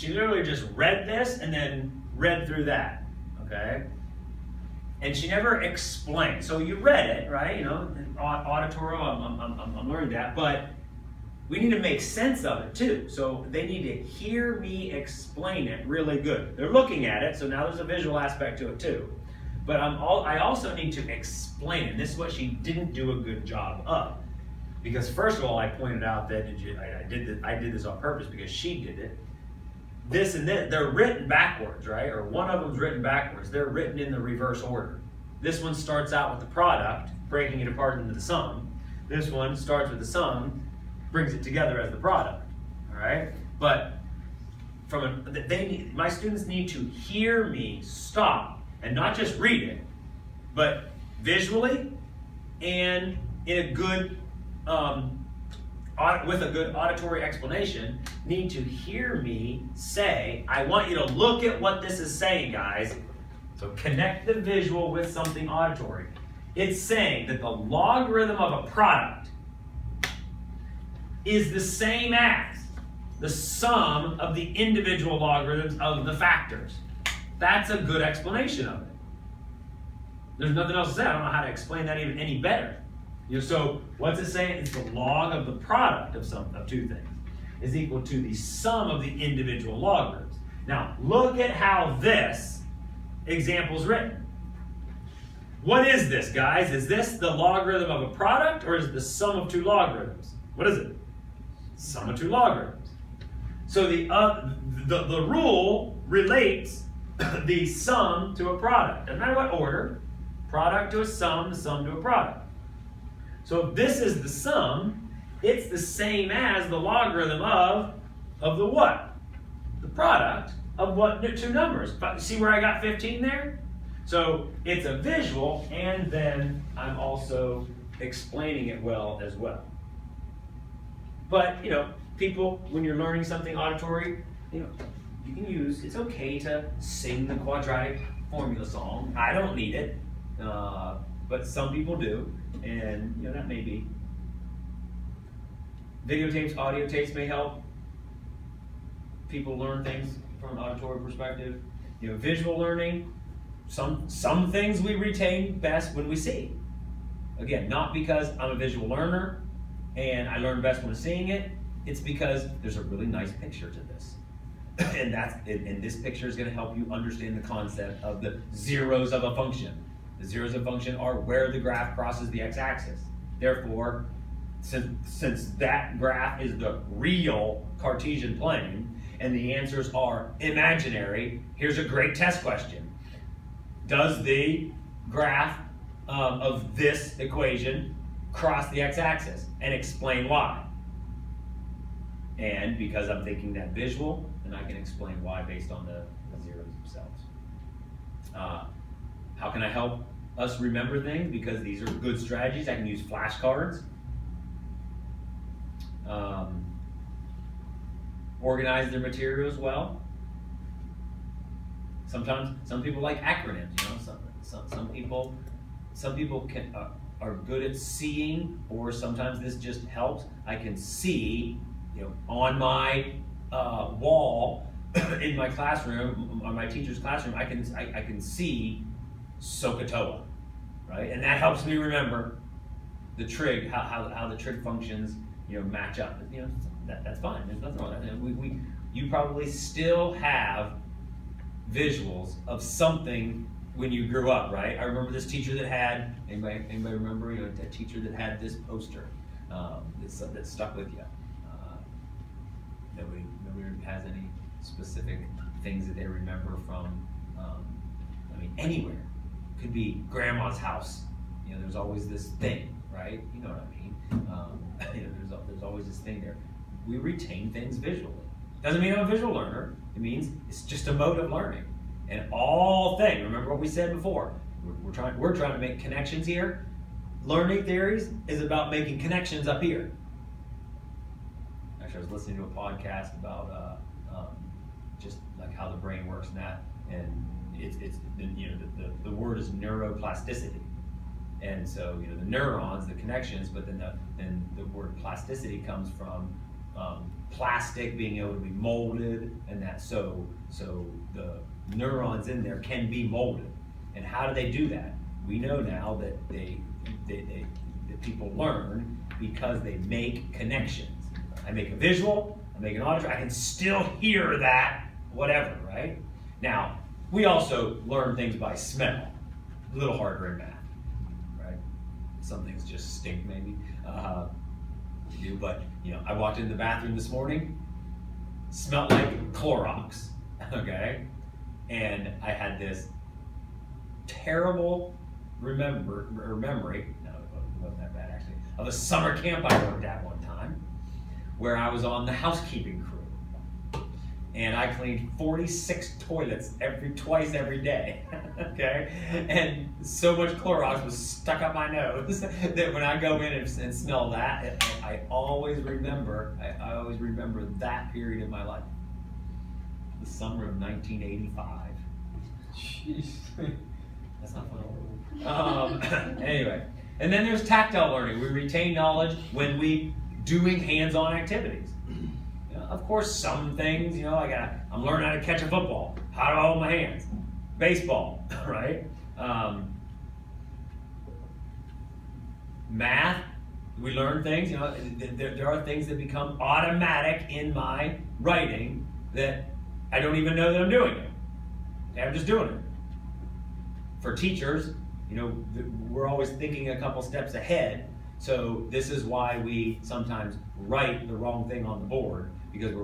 literally just read this and then read through that, okay? And she never explained. So you read it, right? You know, auditory, I'm learning that, but we need to make sense of it too. So they need to hear me explain it really good. They're looking at it, so now there's a visual aspect to it too. But I also need to explain it. This is what she didn't do a good job of. Because first of all, I pointed out that I did this on purpose because she did it. This and this, they're written backwards, right? Or one of them's written backwards. They're written in the reverse order. This one starts out with the product, breaking it apart into the sum. This one starts with the sum, brings it together as the product, all right? But my students need to hear me stop and not just read it, but visually and in a good, with a good auditory explanation, need to hear me say, I want you to look at what this is saying, guys. So connect the visual with something auditory. It's saying that the logarithm of a product is the same as the sum of the individual logarithms of the factors. That's a good explanation of it. There's nothing else to say. I don't know how to explain that even any better. You know, so what's it saying? It's the log of the product of two things is equal to the sum of the individual logarithms. Now, look at how this example is written. What is this, guys? Is this the logarithm of a product, or is it the sum of 2 logarithms? What is it? Sum of 2 logarithms. So the rule relates the sum to a product. Doesn't matter what order. Product to a sum, the sum to a product. So if this is the sum, it's the same as the logarithm of the what? The product of what 2 numbers. See where I got 15 there? So it's a visual, and then I'm also explaining it well as well. But, you know, people, when you're learning something auditory, you know, you can use, it's okay to sing the quadratic formula song. I don't need it, but some people do. And, you know, that may be. Videotapes, audio tapes may help people learn things from an auditory perspective. You know, visual learning, some things we retain best when we see. Again, not because I'm a visual learner and I learn best when seeing it. It's because there's a really nice picture to this. And this picture is going to help you understand the concept of the zeros of a function. The zeros of a function are where the graph crosses the x-axis. Therefore, since that graph is the real Cartesian plane and the answers are imaginary, here's a great test question. Does the graph of this equation cross the x-axis? And explain why. And because I'm thinking that visual, then I can explain why based on the zeros themselves. How can I help us remember things? Because these are good strategies. I can use flashcards. Organize their materials well. Sometimes some people like acronyms. Some people can are good at seeing, or sometimes this just helps. I can see, on my wall in my classroom, on my teacher's classroom, I can see SOHCAHTOA, right? And that helps me remember the trig, how the trig functions, match up. That's fine. There's nothing wrong with that. You probably still have visuals of something when you grew up, right? I remember this teacher that had, anybody remember, a teacher that had this poster that stuck with you? Nobody has any specific things that they remember from, anywhere. Could be grandma's house. There's always this thing, right? You know what I mean? There's always this thing there. We retain things visually. Doesn't mean I'm a visual learner. It means it's just a mode of learning. And all things, remember what we said before, we're trying to make connections here. Learning theories is about making connections up here. Actually, I was listening to a podcast about just like how the brain works and that, and the word is neuroplasticity. And so the neurons, the connections, but then the word plasticity comes from plastic being able to be molded, and that so the neurons in there can be molded. And how do they do that? We know now that that people learn because they make connections. I make a visual, I make an auditory, I can still hear that, whatever, right? Now, we also learn things by smell. A little harder in math, right? Some things just stink maybe. But I walked in the bathroom this morning, smelled like Clorox, okay? And I had this terrible memory, no, it wasn't that bad actually, of a summer camp I worked at one time, where I was on the housekeeping crew. And I cleaned 46 toilets twice every day, okay? And so much Clorox was stuck up my nose that when I go in and smell that, I always remember that period of my life. The summer of 1985. Jeez. That's not fun. Anyway, and then there's tactile learning. We retain knowledge when we doing hands-on activities. Of course, some things, I'm learning how to catch a football. How do I hold my hands? Baseball, right? Math, we learn things. There are things that become automatic in my writing that I don't even know that I'm doing it. Okay, I'm just doing it. For teachers, we're always thinking a couple steps ahead. So this is why we sometimes write the wrong thing on the board, because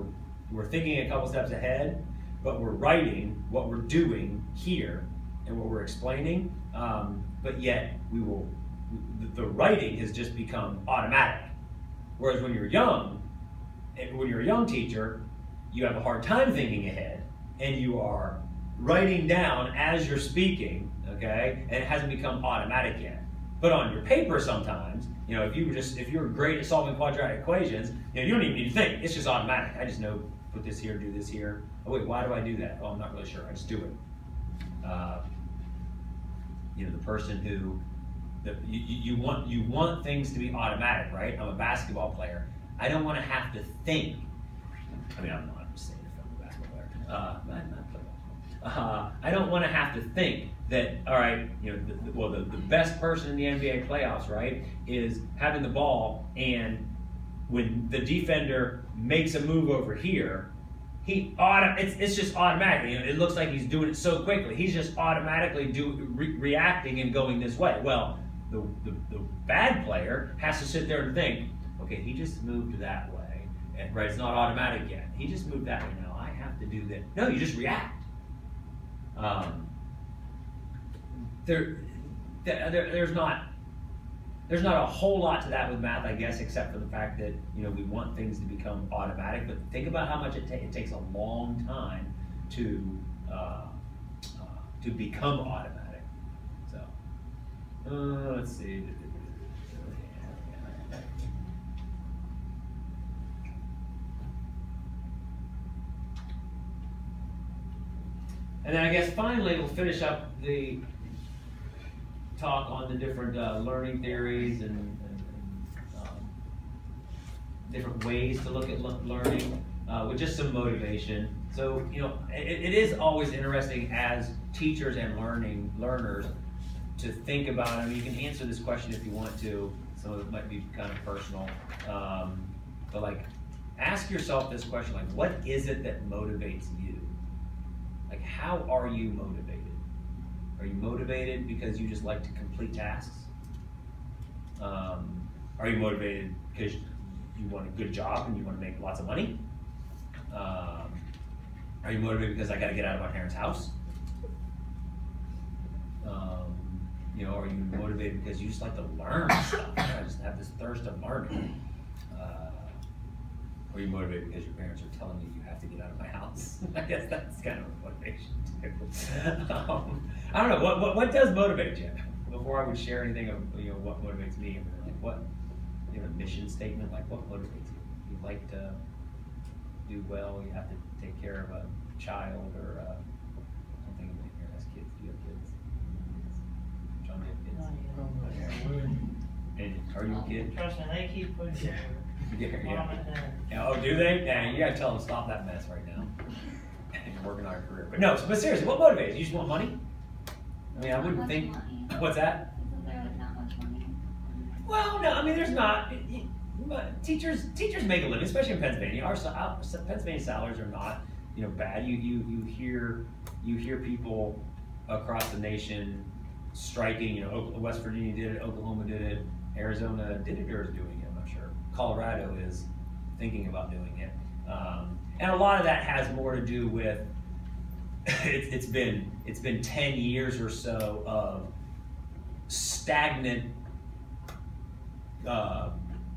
we're thinking a couple steps ahead, but we're writing what we're doing here and what we're explaining. But yet the writing has just become automatic. Whereas when you're a young teacher, you have a hard time thinking ahead, and you are writing down as you're speaking, okay? And it hasn't become automatic yet. But on your paper sometimes, if you're great at solving quadratic equations, you don't even need to think. It's just automatic. I just know, put this here, do this here. Oh wait, why do I do that? Oh, I'm not really sure. I just do it. The person who, you want things to be automatic, right? I'm a basketball player. I don't want to have to think. I'm not just saying if I'm a basketball player. I don't want to have to think that, all right, the best person in the NBA playoffs, right, is having the ball, and when the defender makes a move over here, it's just automatic. It looks like he's doing it so quickly. He's just automatically reacting and going this way. Well, the bad player has to sit there and think, okay, he just moved that way, and right, it's not automatic yet. He just moved that way. No, I have to do that. No, you just react. There's not a whole lot to that with math, I guess, except for the fact that we want things to become automatic. But think about how much it takes a long time to become automatic. So let's see. And then I guess finally we'll finish up the talk on the different learning theories and different ways to look at learning with just some motivation. So it is always interesting as teachers and learners to think about. I mean, you can answer this question if you want to. Some of it might be kind of personal, but like ask yourself this question: like, what is it that motivates you? Like, how are you motivated? Are you motivated because you just like to complete tasks? Are you motivated because you want a good job and you want to make lots of money? Are you motivated because I got to get out of my parents' house? Are you motivated because you just like to learn stuff? I just have this thirst of learning. Or are you motivated because your parents are telling you have to get out of my house? I guess that's kind of a motivation too. I don't know, what does motivate you? Before I would share anything of what motivates me, like what mission statement, like what motivates you? You like to do well, you have to take care of a child or something in here as kids. Do you have kids? John, do you have kids? And are you a kid? Trust me, they keep pushing. Yeah. Oh, do they? Yeah, you gotta tell them to stop that mess right now. You're working on a career. But seriously, what motivates you? You just want money? I mean, I wouldn't think. Money. What's that? Isn't there not much money? Well, no, I mean, there's not. Teachers make a living, especially in Pennsylvania. Our Pennsylvania salaries are not, bad. You hear people across the nation striking. West Virginia did it, Oklahoma did it, Arizona did it or is doing it. I'm not sure. Colorado is thinking about doing it, and a lot of that has more to do with it's been 10 years or so of stagnant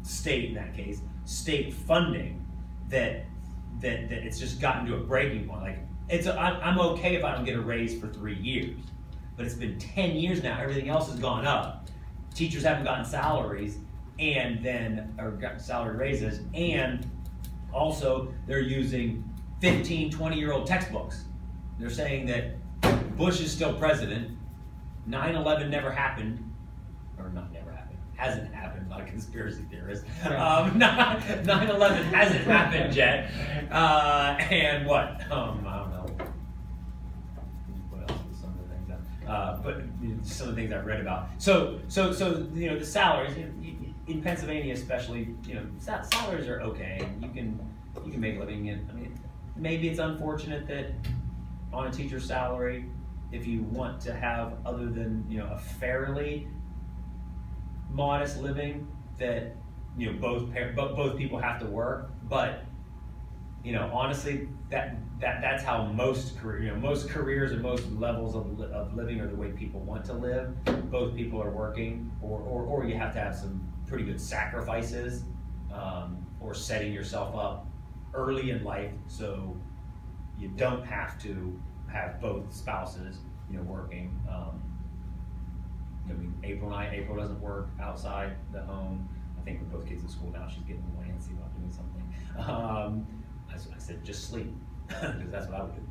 state, in that case, state funding that it's just gotten to a breaking point. Like I'm okay if I don't get a raise for 3 years, but it's been 10 years now. Everything else has gone up. Teachers haven't gotten salaries, or got salary raises, and also they're using 15, 20-year-old textbooks. They're saying that Bush is still president, 9/11 never happened, or not never happened, hasn't happened, not a conspiracy theorist. 9/11 hasn't happened yet, and what? I don't know. What else was some of the things but some of the things I've read about. So the salaries in Pennsylvania, especially, salaries are okay. You can make a living. I mean, maybe it's unfortunate that on a teacher's salary, if you want to have other than a fairly modest living, that both people have to work. But honestly, that's how most careers and most levels of living are the way people want to live. Both people are working, or you have to have some pretty good sacrifices, or setting yourself up early in life so you don't have to have both spouses working. April doesn't work outside the home. I think with both kids in school now, she's getting antsy about doing something. I said just sleep, because that's what I would do.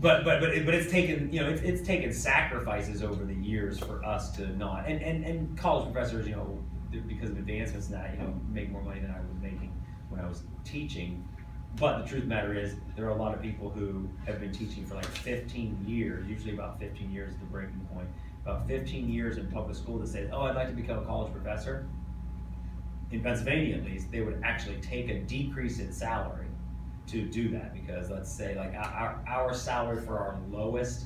But it's taken it's taken sacrifices over the years for us to not, and college professors because of advancements now make more money than I was making when I was teaching. But the truth of the matter is, there are a lot of people who have been teaching for like 15 years, usually about 15 years is the breaking point, about 15 years in public school that say, oh, I'd like to become a college professor. In Pennsylvania, at least, they would actually take a decrease in salary to do that, because let's say like our salary for our lowest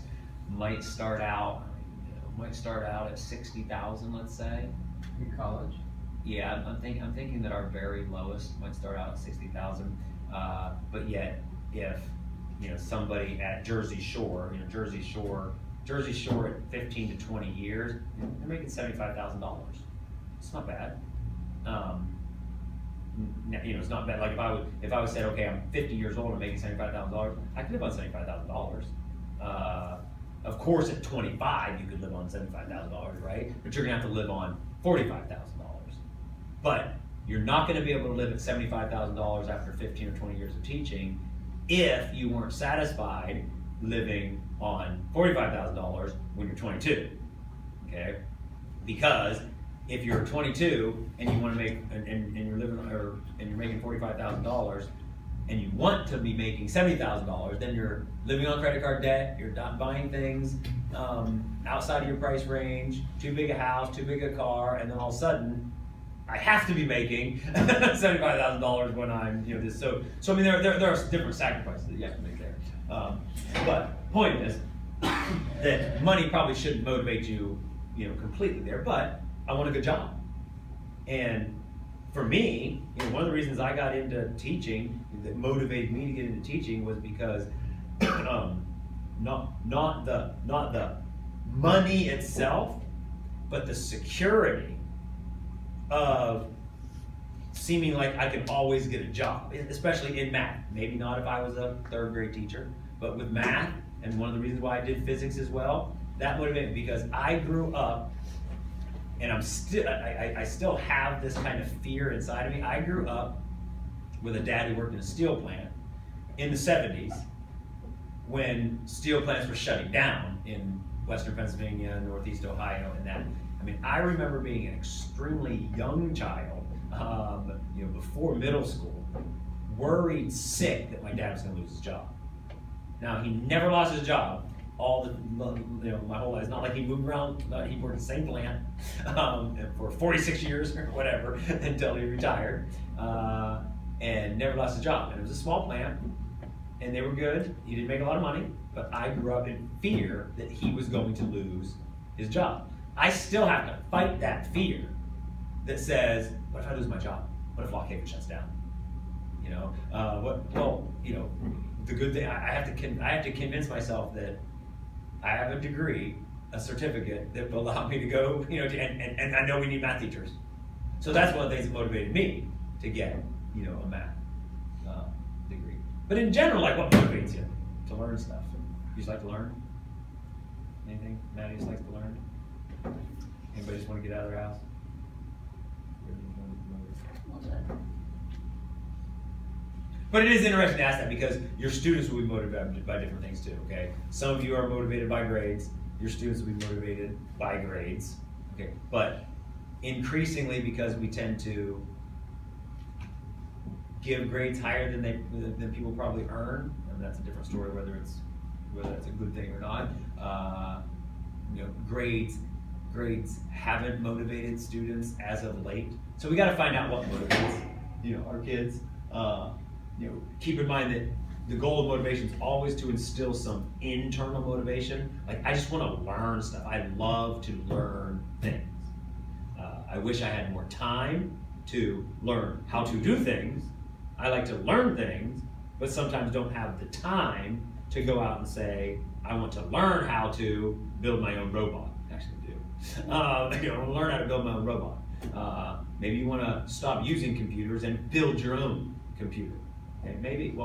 might start out, might start out at 60,000, let's say. In college? Yeah, I'm thinking that our very lowest might start out at 60,000. But yet, if somebody at Jersey Shore at 15 to 20 years, they're making $75,000. It's not bad. It's not bad. Like if I was said, okay, I'm 50 years old and making $75,000, I could live on $75,000. Of course, at 25, you could live on $75,000, right? But you're gonna have to live on $45,000. But you're not gonna be able to live at $75,000 after 15 or 20 years of teaching if you weren't satisfied living on $45,000 when you're 22, okay? Because if you're 22 and you want to make and you're living and you're making $45,000 and you want to be making $70,000, then you're living on credit card debt. You're not buying things outside of your price range. Too big a house, too big a car, and then all of a sudden, I have to be making $75,000 when I'm this. So I mean there are different sacrifices that you have to make there. But point is that money probably shouldn't motivate you completely there. But I want a good job, and for me, one of the reasons I got into teaching that motivated me to get into teaching was because not the money itself, but the security of seeming like I could always get a job, especially in math. Maybe not if I was a third grade teacher, but with math, and one of the reasons why I did physics as well, that motivated me because I grew up, and I still have this kind of fear inside of me. I grew up with a dad who worked in a steel plant in the 70s when steel plants were shutting down in Western Pennsylvania, Northeast Ohio, and that. I mean, I remember being an extremely young child, before middle school, worried sick that my dad was going to lose his job. Now, he never lost his job my whole life. It's not like he moved around. He worked in the same plant for 46 years or whatever until he retired, and never lost his job. And it was a small plant, and they were good. He didn't make a lot of money, but I grew up in fear that he was going to lose his job. I still have to fight that fear that says, what if I lose my job? What if Lock Haven shuts down? The good thing, I have to convince myself that I have a degree, a certificate that will allow me to go, and I know we need math teachers. So that's one of the things that motivated me to get, a math degree. But in general, like, what motivates you to learn stuff? You just like to learn? Anything? Maddie just likes to learn? Anybody just want to get out of their house? But it is interesting to ask that because your students will be motivated by different things too, okay? Some of you are motivated by grades. Your students will be motivated by grades, okay? But increasingly, because we tend to give grades higher than people probably earn, and that's a different story whether that's a good thing or not. Grades haven't motivated students as of late. So we got to find out what motivates our kids. Keep in mind that the goal of motivation is always to instill some internal motivation. Like, I just want to learn stuff. I love to learn things. I wish I had more time to learn how to do things. I like to learn things, but sometimes don't have the time to go out and say, I want to learn how to build my own robot. Actually, I do. Learn how to build my own robot. Maybe you want to stop using computers and build your own computer. Okay, maybe,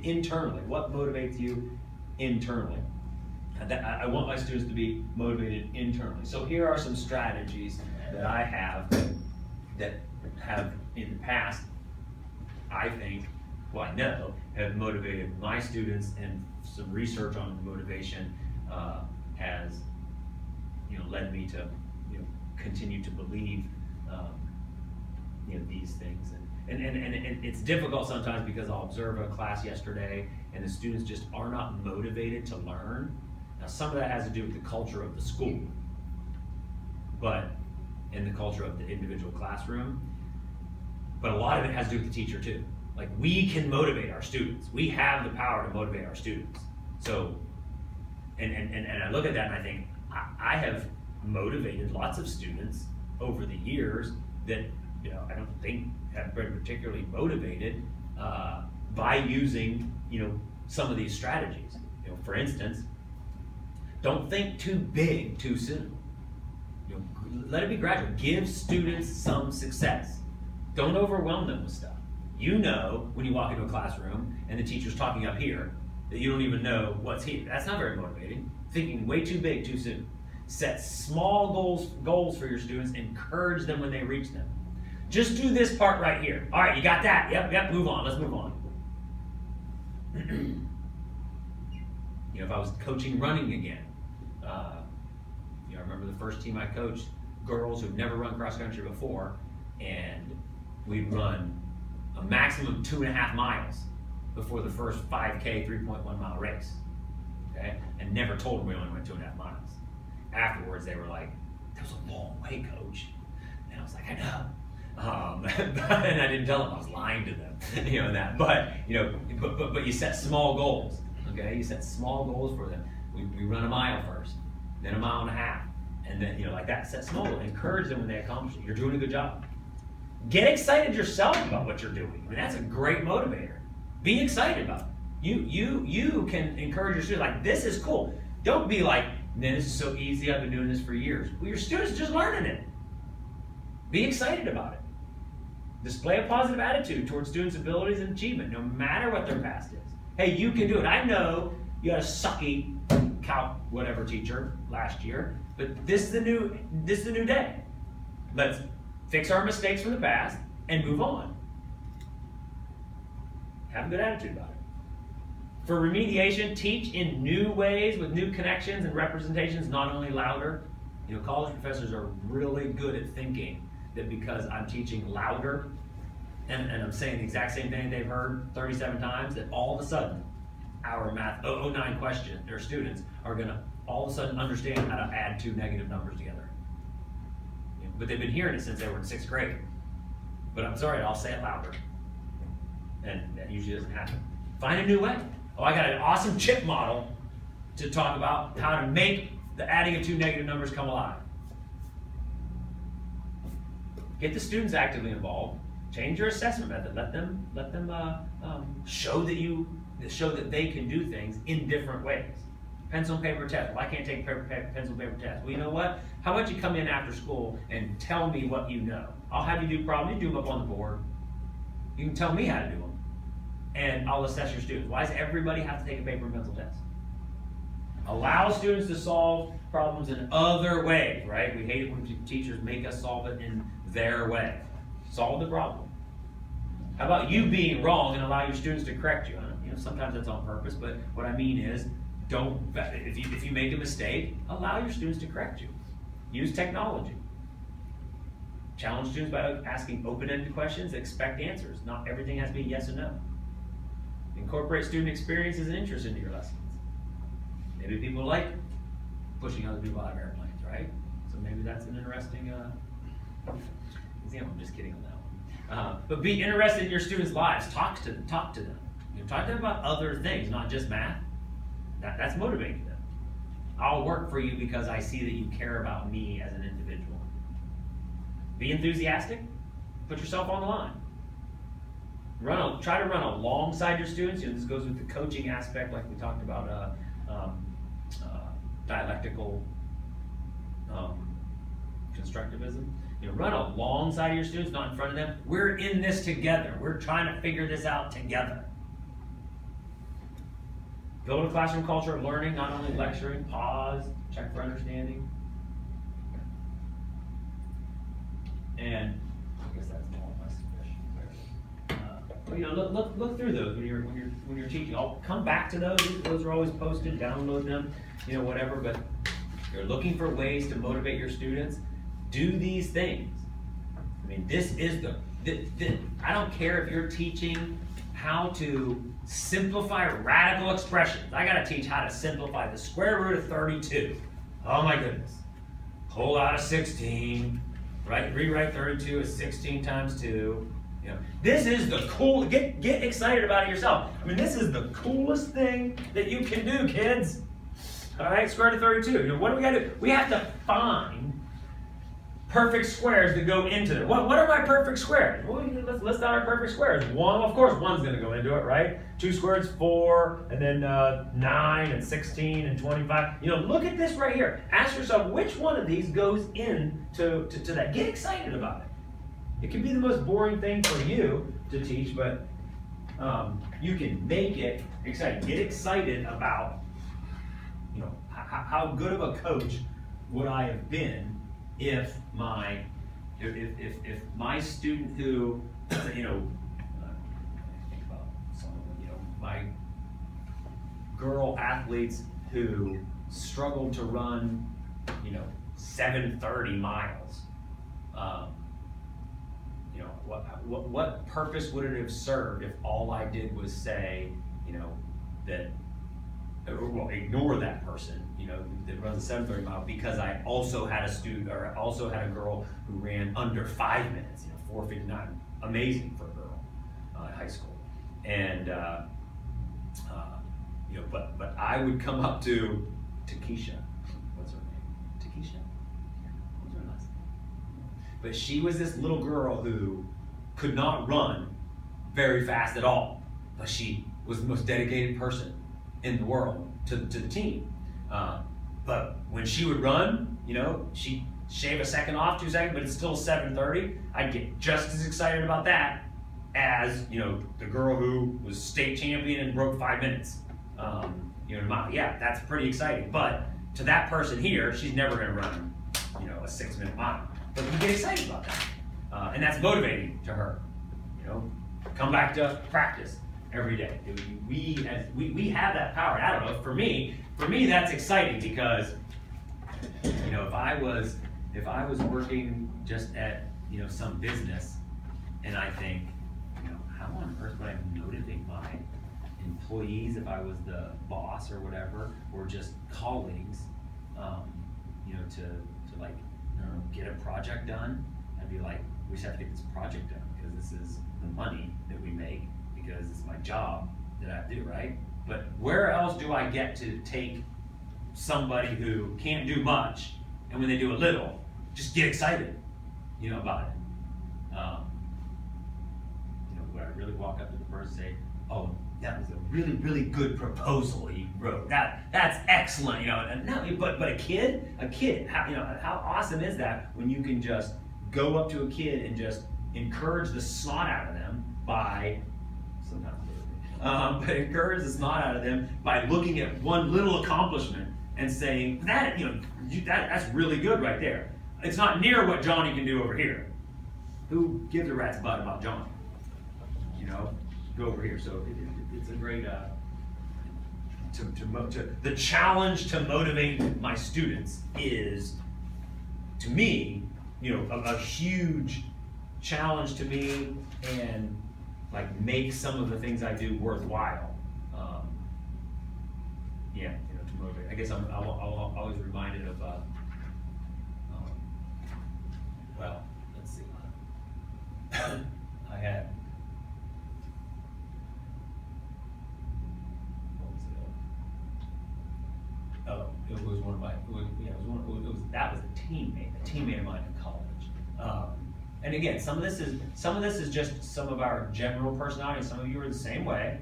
internally, what motivates you internally? I want my students to be motivated internally. So here are some strategies that I have that have in the past, I know, have motivated my students, and some research on motivation has led me to continue to believe these things. And it's difficult sometimes because I'll observe a class yesterday and the students just are not motivated to learn. Now, some of that has to do with the culture of the school, and the culture of the individual classroom. But a lot of it has to do with the teacher too. Like, we can motivate our students. We have the power to motivate our students. So, And I look at that and I think, I have motivated lots of students over the years that, you know, I don't think have been particularly motivated by using, you know, some of these strategies. You know, for instance, don't think too big too soon. You know, let it be gradual. Give students some success. Don't overwhelm them with stuff. You know, when you walk into a classroom and the teacher's talking up here, that you don't even know what's here. That's not very motivating. Thinking way too big too soon. Set small goals for your students. Encourage them when they reach them. Just do this part right here. All right, you got that? Yep, move on. Let's move on. You know, if I was coaching running again, you know, I remember the first team I coached, girls who'd never run cross country before, and we'd run a maximum of 2.5 miles before the first 5K 3.1 mile race. Okay, and never told them we only went 2.5 miles. Afterwards, they were like, "That was a long way, coach." And I was like, "I know." And I didn't tell them, I was lying to them, you know, that. But you know, but you set small goals. Okay, you set small goals for them. We run a mile first, then 1.5 miles, and then, you know, like that. Set small goals. Encourage them when they accomplish it. You're doing a good job. Get excited yourself about what you're doing. I mean, that's a great motivator. Be excited about it. You can encourage your students, like, this is cool. Don't be like, man, this is so easy, I've been doing this for years. Well, your students are just learning it. Be excited about it. Display a positive attitude towards students' abilities and achievement, no matter what their past is. Hey, you can do it. I know you had a sucky calc whatever teacher last year, but this is the new day. Let's fix our mistakes from the past and move on. Have a good attitude about it. For remediation, teach in new ways with new connections and representations, not only louder. You know, college professors are really good at thinking that because I'm teaching louder and I'm saying the exact same thing they've heard 37 times, that all of a sudden our Math 009 question, their students are going to all of a sudden understand how to add two negative numbers together. You know, but they've been hearing it since they were in 6th grade. But I'm sorry, I'll say it louder. And that usually doesn't happen. Find a new way. Oh, I got an awesome chip model to talk about how to make the adding of two negative numbers come alive. Get the students actively involved. Change your assessment method. Let them show that they can do things in different ways. Pencil and paper test. Well, I can't take pencil and paper test. Well, you know what? How about you come in after school and tell me what you know? I'll have you do problems. You do them up on the board. You can tell me how to do them, and I'll assess your students. Why does everybody have to take a paper and pencil test? Allow students to solve problems in other ways, right? We hate it when teachers make us solve it in their way. Solve the problem. How about you being wrong and allow your students to correct you? You know, sometimes that's on purpose, but what I mean is, if you make a mistake, allow your students to correct you. Use technology. Challenge students by asking open-ended questions. Expect answers. Not everything has to be yes or no. Incorporate student experiences and interests into your lessons. Maybe people like pushing other people out of airplanes, right? So maybe that's an interesting example. I'm just kidding on that one. But be interested in your students' lives. Talk to them. You know, talk to them about other things, not just math. That's motivating them. I'll work for you because I see that you care about me as an individual. Be enthusiastic. Put yourself on the line. Try to run alongside your students. You know, this goes with the coaching aspect, like we talked about, dialectical constructivism. You know, run alongside your students, not in front of them. We're in this together. We're trying to figure this out together. Build a classroom culture of learning, not only lecturing. Pause, check for understanding. And I guess that's more my suggestion. You know, look through those when you're teaching. I'll come back to those. Those are always posted. Download them. You know, whatever. But you're looking for ways to motivate your students. Do these things. I mean, this is I don't care if you're teaching how to simplify radical expressions. I gotta teach how to simplify the square root of 32. Oh my goodness. Pull out a 16. Right? Rewrite 32 as 16 times 2. You know, this is the cool. Get excited about it yourself. I mean, this is the coolest thing that you can do, kids. All right, square root of 32. You know, what do we got to do? We have to find perfect squares that go into it. What are my perfect squares? Well, let's list out our perfect squares. One, of course, one's going to go into it, right? 2 squared is 4, and then 9 and 16 and 25. You know, look at this right here. Ask yourself which one of these goes into to that. Get excited about it. It can be the most boring thing for you to teach, but you can make it exciting. Get excited about, you know, how good of a coach would I have been if my student who, you know, think about someone, you know, my girl athletes who struggled to run, you know, 7:30 miles. You know, what purpose would it have served if all I did was say, you know, that, well, ignore that person, you know, that runs a 7:30 mile, because I also had a student, or I also had a girl who ran under 5 minutes, you know, 4:59, amazing for a girl in high school, and you know, but I would come up to Keisha, what's her name? Takesha? What was her last name? But she was this little girl who could not run very fast at all, but she was the most dedicated person in the world to the team. But when she would run, you know, she'd shave a second off, 2 seconds, but it's still 7:30. I'd get just as excited about that as, you know, the girl who was state champion and broke 5 minutes. You know, mile. Yeah, that's pretty exciting. But to that person here, she's never going to run, you know, a 6-minute mile. But you get excited about that, and that's motivating to her. You know, come back to practice every day. We have that power. I don't know. For me, that's exciting because, you know, if I was working just at, you know, some business, and I think, you know, how on earth would I motivate my employees if I was the boss or whatever, or just colleagues, you know, to like, I don't know, get a project done? I'd be like, we just have to get this project done because this is the money that we make, because it's my job that I do, right? But where else do I get to take somebody who can't do much, and when they do a little, just get excited, you know, about it? You know, would I really walk up to the person and say, "Oh, that was a really, really good proposal you wrote. That's excellent," you know? And no, but a kid, how, you know, how awesome is that when you can just go up to a kid and just encourage the snot out of them by, sometimes but encourage the snot out of them by looking at one little accomplishment and saying, that, you know, that's really good right there. It's not near what Johnny can do over here. Who gives a rat's butt about Johnny? You know, go over here. So it's a great, the challenge to motivate my students is, to me, you know, a huge challenge to me, and like make some of the things I do worthwhile. Yeah, you know, to motivate. I guess I'm always reminded of, well, let's see. I had, what was it? Oh, it was one of my, that was a teammate of mine in college. And again, some of this is just some of our general personality. Some of you are the same way,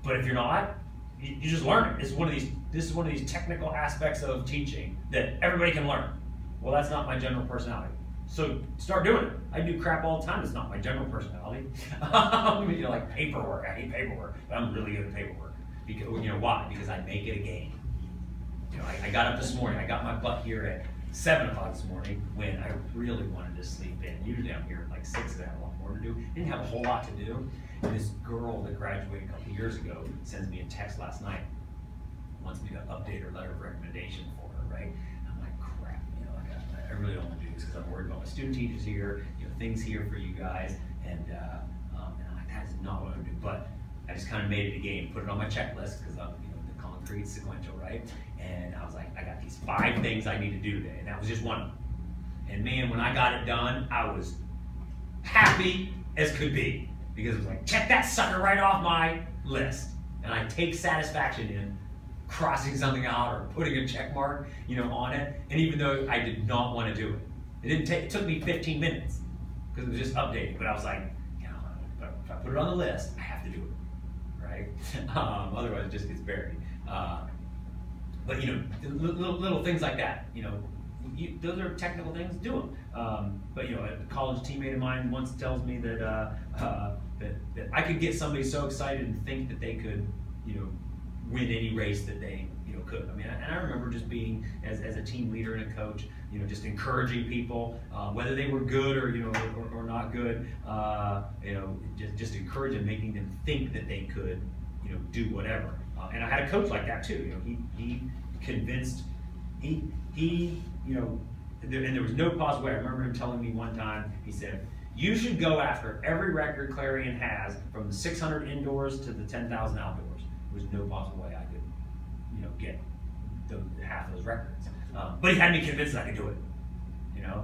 but if you're not, you just learn it. This is one of these technical aspects of teaching that everybody can learn. Well, that's not my general personality, so start doing it. I do crap all the time. It's not my general personality. You know, like paperwork. I hate paperwork, but I'm really good at paperwork. Because, you know why? Because I make it a game. You know, I got up this morning. I got my butt here at 7 o'clock this morning when I really wanted to sleep in. Usually I'm here at like 6 and I have a lot more to do. Didn't have a whole lot to do. And this girl that graduated a couple years ago sends me a text last night. Wants me to update her letter of recommendation for her, right? And I'm like, crap, you know, I really don't want to do this because I'm worried about my student teachers here, you know, things here for you guys. And I'm like, that is not what I'm doing. But I just kind of made it a game, put it on my checklist because I'm, you know, the concrete sequential, right? And I was like, I got these 5 things I need to do today, and that was just one of them. And man, when I got it done, I was happy as could be, because it was like, check that sucker right off my list. And I take satisfaction in crossing something out or putting a check mark, on it. And even though I did not want to do it, it took me 15 minutes because it was just updating. But I was like, if I put it on the list, I have to do it, right? Otherwise, it just gets buried. But little things like that, those are technical things. Do them. But a college teammate of mine once tells me that that I could get somebody so excited and think that they could, win any race that they, could. I mean, and I remember just being as a team leader and a coach, just encouraging people, whether they were good or or not good, just encouraging, making them think that they could, do whatever. And I had a coach like that too. He convinced, and there was no possible way. I remember him telling me one time, he said, you should go after every record Clarion has from the 600 indoors to the 10,000 outdoors. There was no possible way I could, get half those records. But he had me convinced I could do it.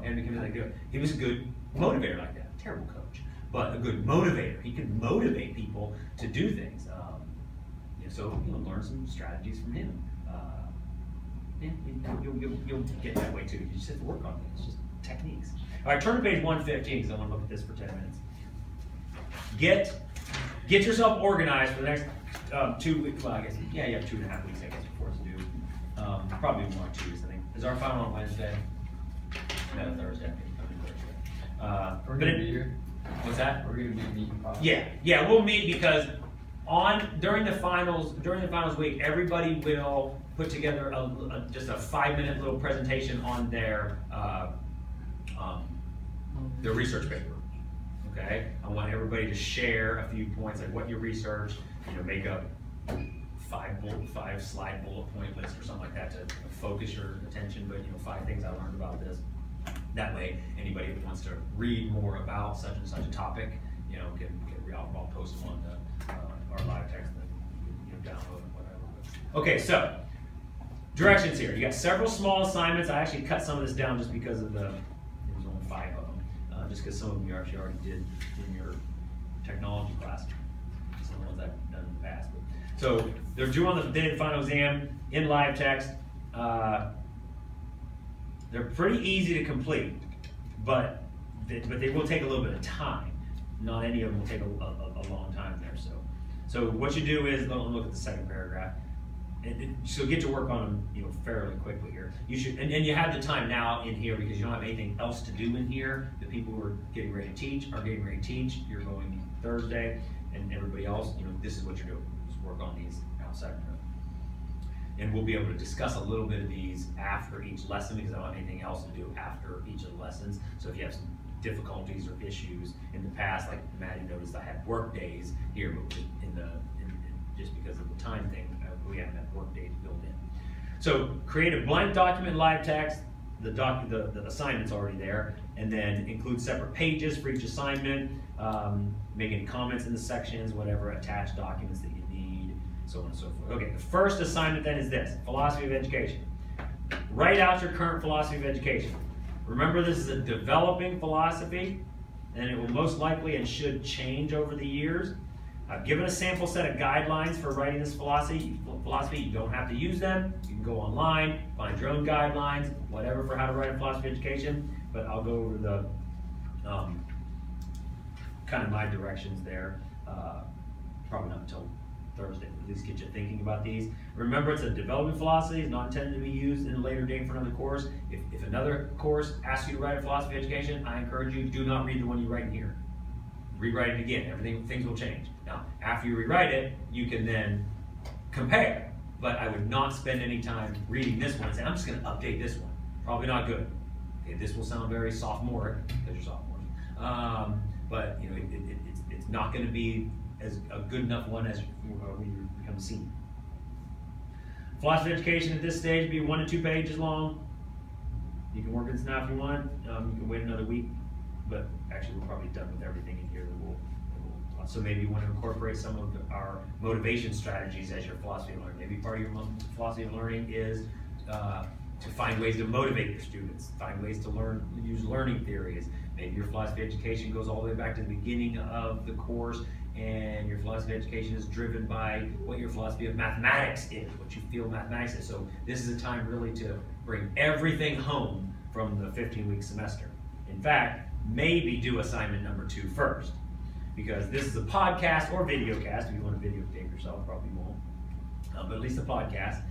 And me convinced I could do it. He was a good motivator like that. Terrible coach, but a good motivator. He could motivate people to do things. So learn some strategies from him. You'll get that way too. You just have to work on things. It's just techniques. All right, turn to page 115 because I want to look at this for 10 minutes. Get yourself organized for the next 2 weeks. Well, I guess you have 2.5 weeks, I guess, before it's due. Probably more 2 weeks, I think. Is our final on Wednesday? No, Thursday. We're gonna be here. What's that? We're gonna be meeting. Yeah, we'll meet because during the finals week, everybody will put together just a 5-minute little presentation on their research paper. Okay, I want everybody to share a few points like what you researched. Make up 5 slide bullet point list or something like that to focus your attention. But 5 things I learned about this. That way, anybody who wants to read more about such and such a topic, can read. I'll post them on our live text and download it, whatever. Okay, so directions here. You got several small assignments. I actually cut some of this down just because of there was only 5 of them, just because some of them you actually already did in your technology class. Some of the ones I've done in the past. So they're due on the day of the final exam in live text. They're pretty easy to complete, but they will take a little bit of time. Not any of them will take a long time there. So what you do is, look at the second paragraph. So get to work on them, fairly quickly here. You should, and you have the time now in here because you don't have anything else to do in here. The people who are getting ready to teach are getting ready to teach. You're going Thursday, and everybody else, this is what you're doing. Just work on these outside of them. And we'll be able to discuss a little bit of these after each lesson because I don't have anything else to do after each of the lessons. So if you have some difficulties or issues in the past, like Maddie noticed, I had work days here, but just because of the time thing, we haven't had work days built in. So create a blank document, live text. The assignment's already there, and then include separate pages for each assignment. Make any comments in the sections, whatever, attach documents that you need, so on and so forth. Okay, the first assignment then is this: philosophy of education. Write out your current philosophy of education. Remember, this is a developing philosophy, and it will most likely and should change over the years. I've given a sample set of guidelines for writing this philosophy. You don't have to use them. You can go online, find your own guidelines, whatever, for how to write a philosophy of education. But I'll go over the kind of my directions there. Probably not until Thursday, at least get you thinking about these. Remember, it's a development philosophy. It's not intended to be used in a later date for another course. If another course asks you to write a philosophy of education, I encourage you, do not read the one you write in here. Rewrite it again. Things will change. Now, after you rewrite it, you can then compare. But I would not spend any time reading this one and say, I'm just going to update this one. Probably not good. Okay, this will sound very sophomoric because you're sophomores. But it's not going to be as a good enough one as when you become a senior. Philosophy of education at this stage will be 1 to 2 pages long. You can work this now if you want. You can wait another week. But actually, we're probably done with everything in here. So maybe you want to incorporate some of our motivation strategies as your philosophy of learning. Maybe part of your philosophy of learning is to find ways to motivate your students, find ways to use learning theories. Maybe your philosophy of education goes all the way back to the beginning of the course and your philosophy of education is driven by what your philosophy of mathematics is, what you feel mathematics is. So this is a time really to bring everything home from the 15-week semester. In fact, maybe do assignment number 2 first, because this is a podcast or video cast. If you want to videotape yourself, probably won't, but at least a podcast.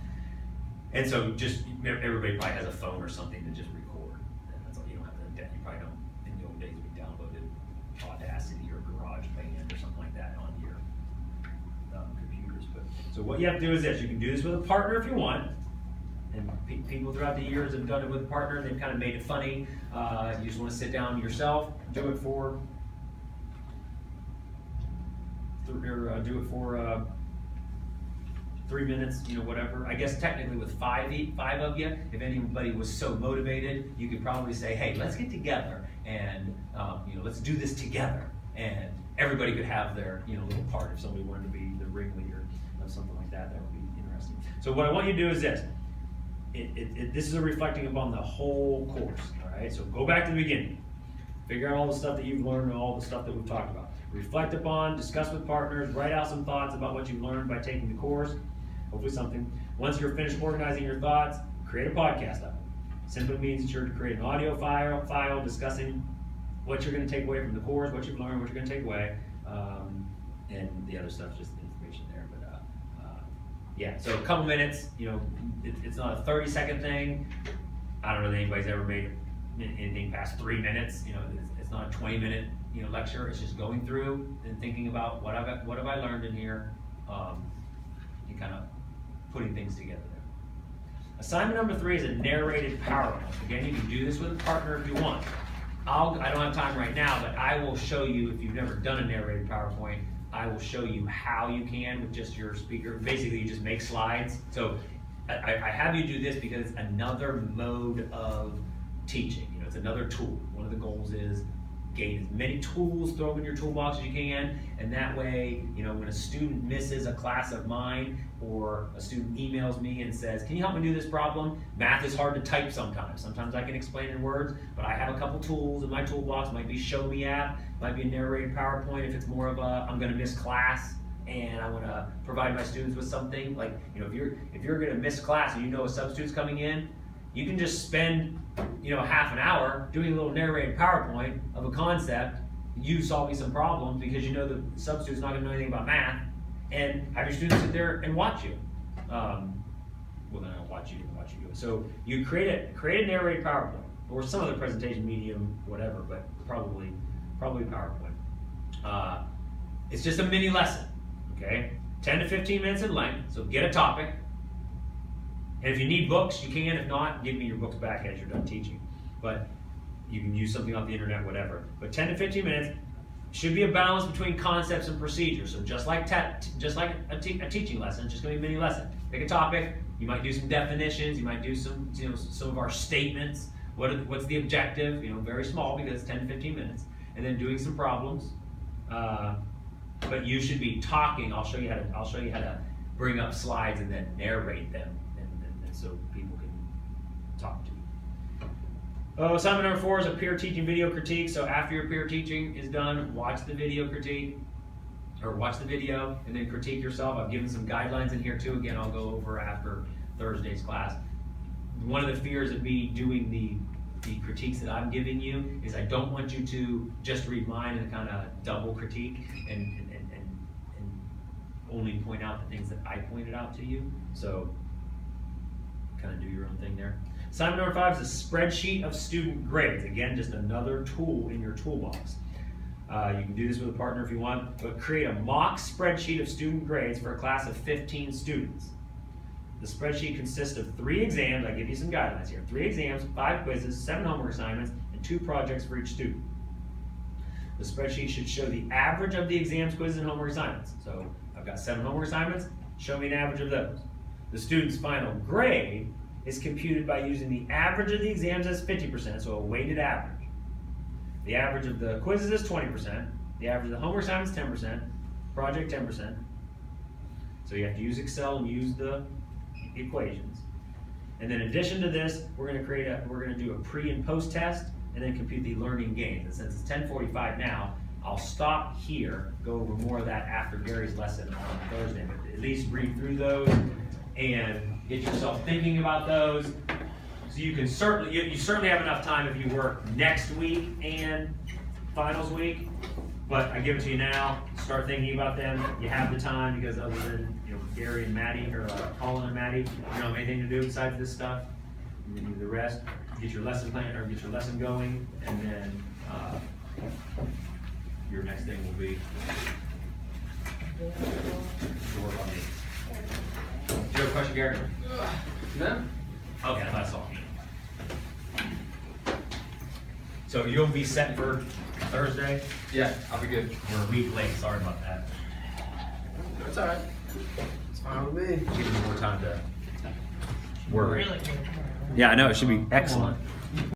And so just, everybody probably has a phone or something to just record. And that's all, you don't have to, you probably don't, in the old days we downloaded Audacity or GarageBand or something like that onto your computers. But so what you have to do is this: you can do this with a partner if you want. And people throughout the years have done it with a partner. They've kind of made it funny. You just want to sit down yourself, do it for 3 minutes, whatever. I guess technically with five of you, if anybody was so motivated, you could probably say, hey, let's get together and let's do this together. And everybody could have their little part. If somebody wanted to be the ringleader of something like that, that would be interesting. So what I want you to do is this. This is a reflecting upon the whole course, all right? So go back to the beginning. Figure out all the stuff that you've learned and all the stuff that we've talked about. Reflect upon, discuss with partners, write out some thoughts about what you've learned by taking the course. Hopefully something. Once you're finished organizing your thoughts, create a podcast of it. Simply means that you're to create an audio file discussing what you're going to take away from the course, what you've learned, what you're going to take away, and the other stuff's just information there. But yeah, so a couple minutes. It's not a 30-second thing. I don't know that anybody's ever made anything past 3 minutes. It's not a 20-minute lecture. It's just going through and thinking about what have I learned in here, and kind of putting things together there. Assignment number 3 is a narrated PowerPoint. Again, you can do this with a partner if you want. I don't have time right now, but I will show you, if you've never done a narrated PowerPoint, I will show you how you can with just your speaker. Basically, you just make slides. So I have you do this because it's another mode of teaching. It's another tool. One of the goals is gain as many tools, throw them in your toolbox as you can, and that way, when a student misses a class of mine, or a student emails me and says, can you help me do this problem? Math is hard to type sometimes. Sometimes I can explain in words, but I have a couple tools in my toolbox. Might be Show Me app, might be a narrated PowerPoint if it's more of a, I'm gonna miss class, and I want to provide my students with something. Like, if you're gonna miss class and a substitute's coming in, you can just spend half an hour doing a little narrated PowerPoint of a concept, you solving some problems because the substitute's not going to know anything about math, and have your students sit there and watch you. Well, then I don't watch you do it. So you create a narrated PowerPoint or some other presentation medium, whatever, but probably PowerPoint. It's just a mini lesson, okay? 10 to 15 minutes in length. So get a topic. And if you need books, you can. If not, give me your books back as you're done teaching. But you can use something off the internet, whatever. But 10 to 15 minutes should be a balance between concepts and procedures. So just like a teaching lesson, it's just going to be a mini lesson. Pick a topic. You might do some definitions. You might do some of our statements. What's the objective? Very small because it's 10 to 15 minutes. And then doing some problems. But you should be talking. I'll show you how to bring up slides and then narrate them. So people can talk to you. Assignment number 4 is a peer teaching video critique. So after your peer teaching is done, watch the video critique, or watch the video and then critique yourself. I've given some guidelines in here too. Again, I'll go over after Thursday's class. One of the fears of me doing the critiques that I'm giving you is I don't want you to just read mine and kind of double critique and only point out the things that I pointed out to you. So kind of do your own thing there. Assignment number 5 is a spreadsheet of student grades. Again, just another tool in your toolbox. You can do this with a partner if you want, but create a mock spreadsheet of student grades for a class of 15 students. The spreadsheet consists of 3 exams. I give you some guidelines here. 3 exams, 5 quizzes, 7 homework assignments, and 2 projects for each student. The spreadsheet should show the average of the exams, quizzes, and homework assignments. So I've got 7 homework assignments. Show me an average of those. The student's final grade is computed by using the average of the exams as 50%, so a weighted average. The average of the quizzes is 20%. The average of the homework assignments is 10%. Project 10%. So you have to use Excel and use the equations. And then in addition to this, we're going to do a pre and post test, and then compute the learning gains. And since it's 10:45 now, I'll stop here, go over more of that after Gary's lesson on Thursday, but at least read through those and get yourself thinking about those. So you can certainly, you certainly have enough time if you work next week and finals week, but I give it to you now, start thinking about them. You have the time because other than, Gary and Maddie, or Colin and Maddie, you don't have anything to do besides this stuff. You do the rest, get your lesson plan, or get your lesson going, and then, your next thing will be to work on these. Do you have a question, Gary? No? Okay, that's all. So you'll be set for Thursday? Yeah, I'll be good. We're a week late, sorry about that. That's alright. It's fine with me. Give you more time to work. Really good. Yeah, I know, it should be excellent.